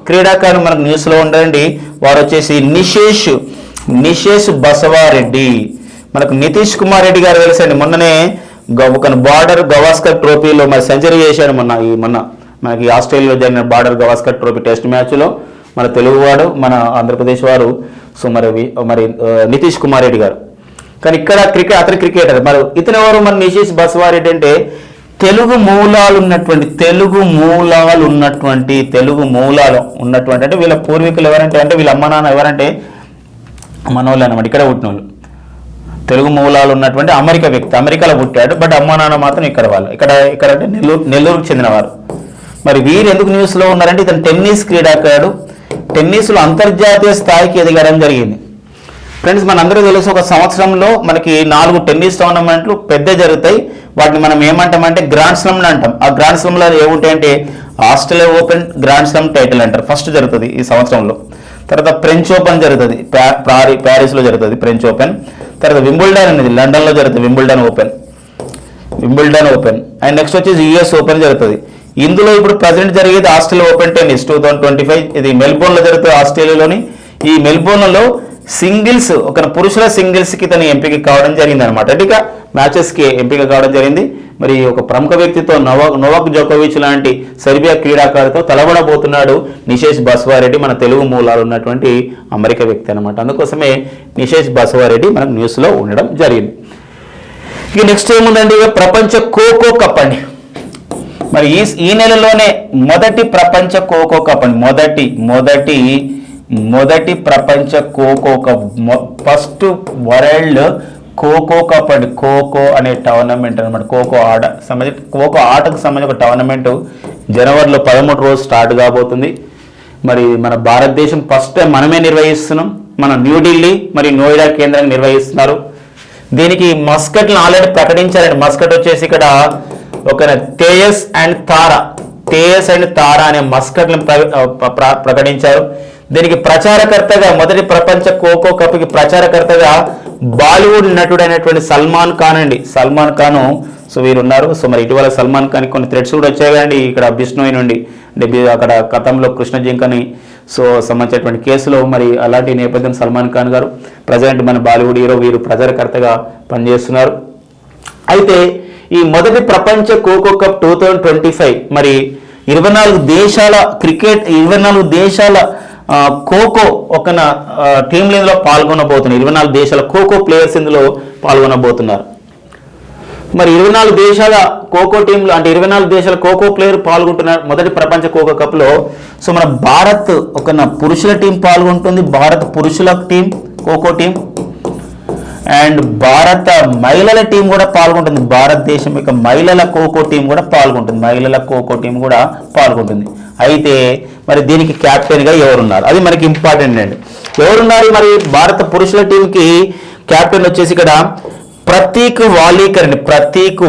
క్రీడాకారులు మనకు న్యూస్లో ఉండండి. వారు వచ్చేసి నిశేష్ బసవారెడ్డి. మనకు నితీష్ కుమార్ రెడ్డి గారు తెలుసండి, మొన్ననే ఒక బార్డర్ గవాస్కర్ ట్రోఫీలో మరి సెంచరీ చేశాడు. మొన్న మనకి ఆస్ట్రేలియాలో జరిగిన బార్డర్ గవాస్కర్ ట్రోఫీ టెస్ట్ మ్యాచ్లో మన తెలుగువాడు, మన ఆంధ్రప్రదేశ్ వారు సో మరి నితీష్ కుమార్ రెడ్డి గారు. కానీ ఇక్కడ అతని క్రికెటర్. మరి ఇతను ఎవరు? మరి నిశేష్ బసవారెడ్డి అంటే తెలుగు మూలాలు ఉన్నటువంటి అంటే వీళ్ళ పూర్వీకులు ఎవరంటే, అంటే వీళ్ళ అమ్మ నాన్న ఎవరంటే మనోళ్ళు అనమాట, ఇక్కడ పుట్టిన వాళ్ళు. తెలుగు మూలాలు ఉన్నటువంటి అమెరికాలో పుట్టాడు, బట్ అమ్మ నాన్న మాత్రం ఇక్కడ వాళ్ళు. ఇక్కడ అంటే నెల్లూరుకు చెందినవారు. మరి వీరు ఎందుకు న్యూస్లో ఉన్నారంటే ఇతను టెన్నిస్ క్రీడాకారుడు. టెన్నిస్లో అంతర్జాతీయ స్థాయికి ఎదగడం జరిగింది. ఫ్రెండ్స్, మనందరూ తెలుసు ఒక సంవత్సరంలో మనకి 4 టెన్నిస్ టోర్నమెంట్లు పెద్ద జరుగుతాయి. వాటిని మనం ఏమంటామంటే గ్రాండ్ స్లామ్ అంటాం. ఆ గ్రాండ్ స్లామ్లో ఏముంటాయంటే Australia open grand slam title అంటారు, ఫస్ట్ జరుగుతుంది ఈ సంవత్సరంలో. తర్వాత ఫ్రెంచ్ ఓపెన్ జరుగుతుంది, ప్యారిస్లో జరుగుతుంది ఫ్రెంచ్ ఓపెన్. తర్వాత వింబుల్డన్ అనేది లండన్లో జరుగుతుంది, వింబుల్డన్ ఓపెన్. అండ్ నెక్స్ట్ వచ్చేసి యుఎస్ ఓపెన్ జరుగుతుంది. ఇందులో ఇప్పుడు ప్రజెంట్ జరిగేది ఆస్ట్రేలియా ఓపెన్ టెన్నిస్ 2025. ఇది మెల్బోర్న్లో జరుగుతుంది, ఆస్ట్రేలియాలోని. ఈ మెల్బోర్న్లో సింగిల్స్ పురుషుల సింగిల్స్కి తను ఎంపిక కావడం జరిగింది అనమాట. ఇక మ్యాచెస్కి ఎంపిక కావడం జరిగింది. మరి ఒక ప్రముఖ వ్యక్తితో నోవాక్ జోకోవిచ్ లాంటి సెర్బియా క్రీడాకారుతో తలబడబోతున్నాడు నిశేష్ బసవారెడ్డి, మన తెలుగు మూలాలు ఉన్నటువంటి అమెరికా వ్యక్తి అనమాట. అందుకోసమే నిశేష్ బసవారెడ్డి మనకు న్యూస్లో ఉండడం జరిగింది. ఇక నెక్స్ట్ ఏముందండి, ప్రపంచ ఖోఖో కప్ అండి. మరి ఈ నెలలోనే మొదటి ప్రపంచ ఖోఖో కప్ అండి. మొదటి ప్రపంచ kho kho cup, first world kho kho cup అండి. ఖోఖో అనే టోర్నమెంట్ అనమాట. ఖోఖో ఆటకు సంబంధించిన ఒక టోర్నమెంట్ జనవరిలో 13 రోజు స్టార్ట్ కాబోతుంది. మరి మన భారతదేశం ఫస్ట్ టైం మనమే నిర్వహిస్తున్నాం. మన న్యూఢిల్లీ మరియు నోయిడా కేంద్రంగా నిర్వహిస్తున్నారు. దీనికి మస్కట్లను ఆల్రెడీ ప్రకటించారండి. మస్కట్ వచ్చేసి ఇక్కడ ఒక తేజస్ అండ్ తారా అనే మస్కట్లను ప్రకటించారు. దీనికి ప్రచారకర్తగా మొదటి ప్రపంచ ఖోఖో కప్కి ప్రచారకర్తగా బాలీవుడ్ నటుడైనటువంటి సల్మాన్ ఖాన్ అండి. సల్మాన్ ఖాన్ సో వీరు ఉన్నారు. సో మరి ఇటీవల సల్మాన్ ఖాన్ కొన్ని థ్రెడ్స్ కూడా వచ్చాయి కదండి ఇక్కడ బిష్ణోయ్ నుండి, అంటే అక్కడ గతంలో కృష్ణ జింకని సో సంబంధించినటువంటి కేసులో మరి అలాంటి నేపథ్యం సల్మాన్ ఖాన్ గారు ప్రజెంట్ మన బాలీవుడ్ హీరో, వీరు ప్రచారకర్తగా పనిచేస్తున్నారు. అయితే ఈ మొదటి ప్రపంచ ఖోఖో కప్ 2025 మరి 24 దేశాల క్రికెట్ 24 దేశాల ఖోఖో ఒక టీంలు ఇందులో పాల్గొనబోతున్నారు. 24 దేశాల ఖోఖో ప్లేయర్స్ ఇందులో పాల్గొనబోతున్నారు. మరి 24 దేశాల ఖోఖో టీంలు అంటే 24 దేశాల ఖోఖో ప్లేయర్ పాల్గొంటున్నారు మొదటి ప్రపంచ ఖోఖో కప్లో. సో మన భారత్ ఒక పురుషుల టీం పాల్గొంటుంది, భారత పురుషుల టీం ఖోఖో టీం, అండ్ భారత మహిళల టీం కూడా పాల్గొంటుంది. భారతదేశం యొక్క మహిళల ఖోఖో టీం కూడా పాల్గొంటుంది, మహిళల ఖోఖో టీం కూడా పాల్గొంటుంది. అయితే మరి దీనికి క్యాప్టెన్గా ఎవరున్నారు, అది మనకి ఇంపార్టెంట్ అండి. ఎవరున్నారు మరి భారత పురుషుల టీంకి క్యాప్టెన్ వచ్చేసి ఇక్కడ ప్రతీక్ వాలీకర్ అండి. ప్రతీక్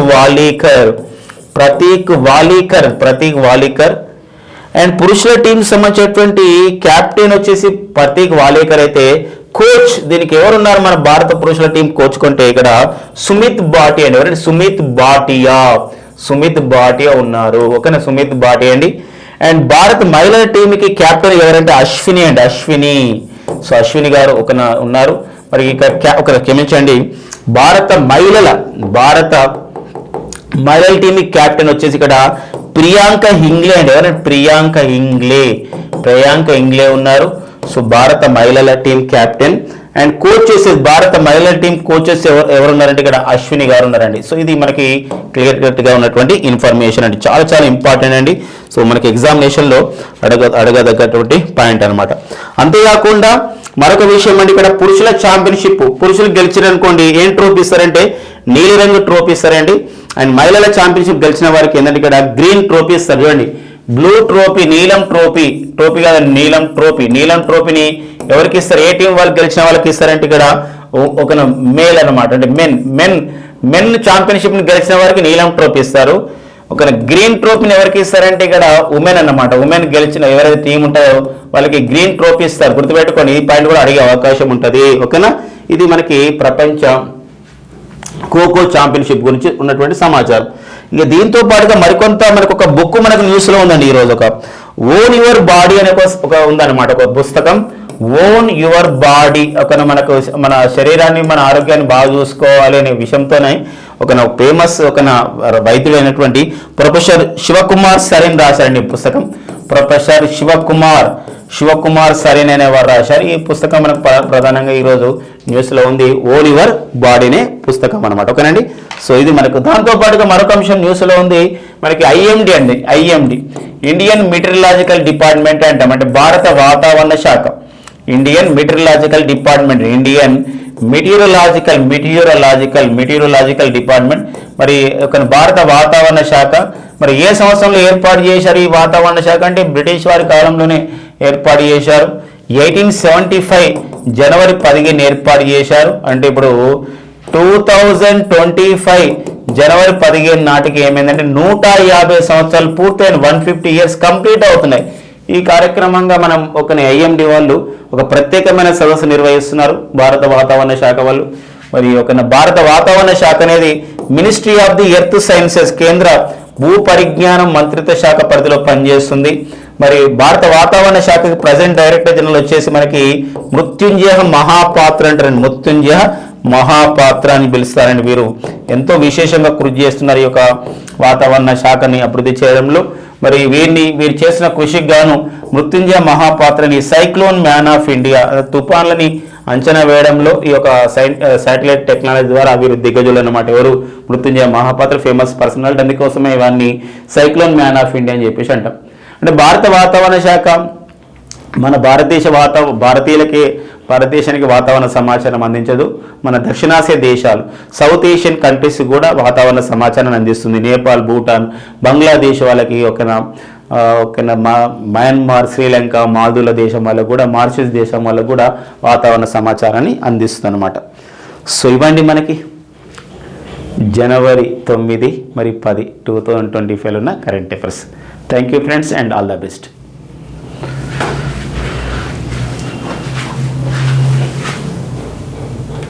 వాలీకర్ అండ్ పురుషుల టీం సంబంధించినటువంటి క్యాప్టెన్ వచ్చేసి ప్రతీక్ వాలీకర్. అయితే కోచ్ దీనికి ఎవరున్నారు మన భారత పురుషుల టీం కోచ్ కొంటే ఇక్కడ సుమిత్ భాటియా అండి. ఎవరండి? సుమిత్ భాటియా ఉన్నారు. ఓకేనా, సుమిత్ భాటియా అండి. అండ్ భారత మహిళల టీంకి క్యాప్టెన్ ఎవరంటే అశ్విని. సో అశ్విని గారు ఉన్నారు. మరి ఇక క్షమించండి, భారత మహిళల టీంకి క్యాప్టెన్ వచ్చేసి ఇక్కడ ప్రియాంక హింగ్లే అండి. ఎవరంటే ప్రియాంక హింగ్లే ఉన్నారు. సో భారత మహిళల టీం క్యాప్టెన్. అండ్ కోచెస్ భారత మహిళల టీం కోచెస్ ఎవరున్నారంటే ఇక్కడ అశ్విని గారు ఉన్నారండి. సో ఇది మనకి క్లియర్ కట్గా ఉన్నటువంటి ఇన్ఫర్మేషన్ అండి, చాలా చాలా ఇంపార్టెంట్ అండి. సో మనకి ఎగ్జామినేషన్లో అడగదగ్గటువంటి పాయింట్ అనమాట. అంతేకాకుండా మరొక విషయం అండి, ఇక్కడ పురుషుల ఛాంపియన్షిప్ పురుషులు గెలిచారనుకోండి ఏం ట్రోఫీ ఇస్తారంటే నీలిరంగు ట్రోఫీ ఇస్తారండి. అండ్ మహిళల ఛాంపియన్షిప్ గెలిచిన వారికి ఏంటంటే ఇక్కడ గ్రీన్ ట్రోఫీ ఇస్తారు. చూడండి, బ్లూ ట్రోఫీ, నీలం ట్రోఫీ కాదండి, నీలం ట్రోఫీని ఎవరికి ఇస్తారు? ఏ టీం వాళ్ళకి గెలిచిన వాళ్ళకి ఇస్తారంటే ఇక్కడ ఒక మేల్ అనమాట, అంటే మెన్ ఛాంపియన్షిప్ ని గెలిచిన వారికి నీలం ట్రోఫీ ఇస్తారు. ఒక గ్రీన్ ట్రోఫీని ఎవరికి ఇస్తారంటే ఇక్కడ ఉమెన్ అన్నమాట, ఉమెన్ గెలిచిన ఎవరైతే టీం ఉంటారో వాళ్ళకి గ్రీన్ ట్రోఫీ ఇస్తారు. గుర్తుపెట్టుకొని ఈ పాయింట్ కూడా అడిగే అవకాశం ఉంటుంది. ఓకేనా, ఇది మనకి ప్రపంచ ఖోఖో ఛాంపియన్షిప్ గురించి ఉన్నటువంటి సమాచారం. ఇక దీంతో పాటుగా మరికొంత మనకు ఒక బుక్ మనకు న్యూస్లో ఉందండి ఈరోజు. ఒక ఓన్ యువర్ బాడీ అనే ఒక ఉందన్నమాట, ఒక పుస్తకం. ఓన్ యువర్ బాడీ, మనకు మన శరీరాన్ని మన ఆరోగ్యాన్ని బాగా చూసుకోవాలి అనే విషయంతోనే ఒక ఫేమస్ వైద్యుడైనటువంటి ప్రొఫెసర్ శివకుమార్ సరీన్ రాశారండి ఈ పుస్తకం. ప్రొఫెసర్ శివకుమార్ సరీన్ అనేవారు రాశారు ఈ పుస్తకం. మనకు ప్రధానంగా ఈరోజు న్యూస్లో ఉంది, ఓన్ యువర్ బాడీ అనే పుస్తకం అనమాట. ఓకేనండి, సో ఇది మనకు. దాంతో పాటుగా మరొక అంశం న్యూస్లో ఉంది మనకి ఐఎండి అండి. ఇండియన్ మెటీరియలాజికల్ డిపార్ట్మెంట్ అంటాం, అంటే భారత వాతావరణ శాఖ. ఇండియన్ మెటీరియలాజికల్ డిపార్ట్మెంట్ మరి ఒక భారత వాతావరణ శాఖ. మరి ఏ సంవత్సరంలో ఏర్పాటు చేశారు ఈ వాతావరణ శాఖ అంటే బ్రిటిష్ వారి కాలంలోనే ఏర్పాటు చేశారు. 1875 జనవరి 15 ఏర్పాటు చేశారు. అంటే ఇప్పుడు 2025 జనవరి 15 నాటికి ఏమైందంటే 150 సంవత్సరాలు పూర్తయిన 150 ఇయర్స్ కంప్లీట్ అవుతున్నాయి. ఈ కార్యక్రమంగా మనం ఐఎండి వాళ్ళు ఒక ప్రత్యేకమైన సదస్సు నిర్వహిస్తున్నారు భారత వాతావరణ శాఖ వాళ్ళు. మరి భారత వాతావరణ శాఖ అనేది ministry of the earth sciences, కేంద్ర భూ పరిజ్ఞానం మంత్రిత్వ శాఖ పరిధిలో పనిచేస్తుంది. మరి భారత వాతావరణ శాఖకి ప్రజెంట్ డైరెక్టర్ జనరల్ వచ్చేసి మనకి మృత్యుంజయ మహాపాత్ర అంటారండి. మృత్యుంజయ మహాపాత్ర అని పిలుస్తారండి. వీరు ఎంతో విశేషంగా కృషి చేస్తున్నారు ఈ యొక్క వాతావరణ శాఖని అభివృద్ధి చేయడంలో. మరి వీరు చేసిన కృషికి గాను మృత్యుంజయ మహాపాత్రని సైక్లోన్ మ్యాన్ ఆఫ్ ఇండియా, తుఫాన్లని అంచనా వేయడంలో ఈ యొక్క శాటిలైట్ టెక్నాలజీ ద్వారా వీరు దిగ్గజులు అన్నమాట. ఎవరు? మృత్యుంజయ మహాపాత్ర, ఫేమస్ పర్సనాలిటీ. అందుకోసమే ఇవన్నీ సైక్లోన్ మ్యాన్ ఆఫ్ ఇండియా అని చెప్పేసి అంటాం. అంటే భారత వాతావరణ శాఖ మన భారతదేశానికి వాతావరణ సమాచారం అందించదు. మన దక్షిణాసియా దేశాలు, సౌత్ ఏషియన్ కంట్రీస్ కూడా వాతావరణ సమాచారాన్ని అందిస్తుంది. నేపాల్, భూటాన్, బంగ్లాదేశ్ వాళ్ళకి మయన్మార్, శ్రీలంక, మాల్దీవుల దేశం వాళ్ళకు కూడా, మారిషస్ దేశం వాళ్ళకు కూడా వాతావరణ సమాచారాన్ని అందిస్తుంది అనమాట. సో ఇవ్వండి మనకి జనవరి 9 మరియు 10 2025 ఉన్న current affairs. Thank you friends and all the best.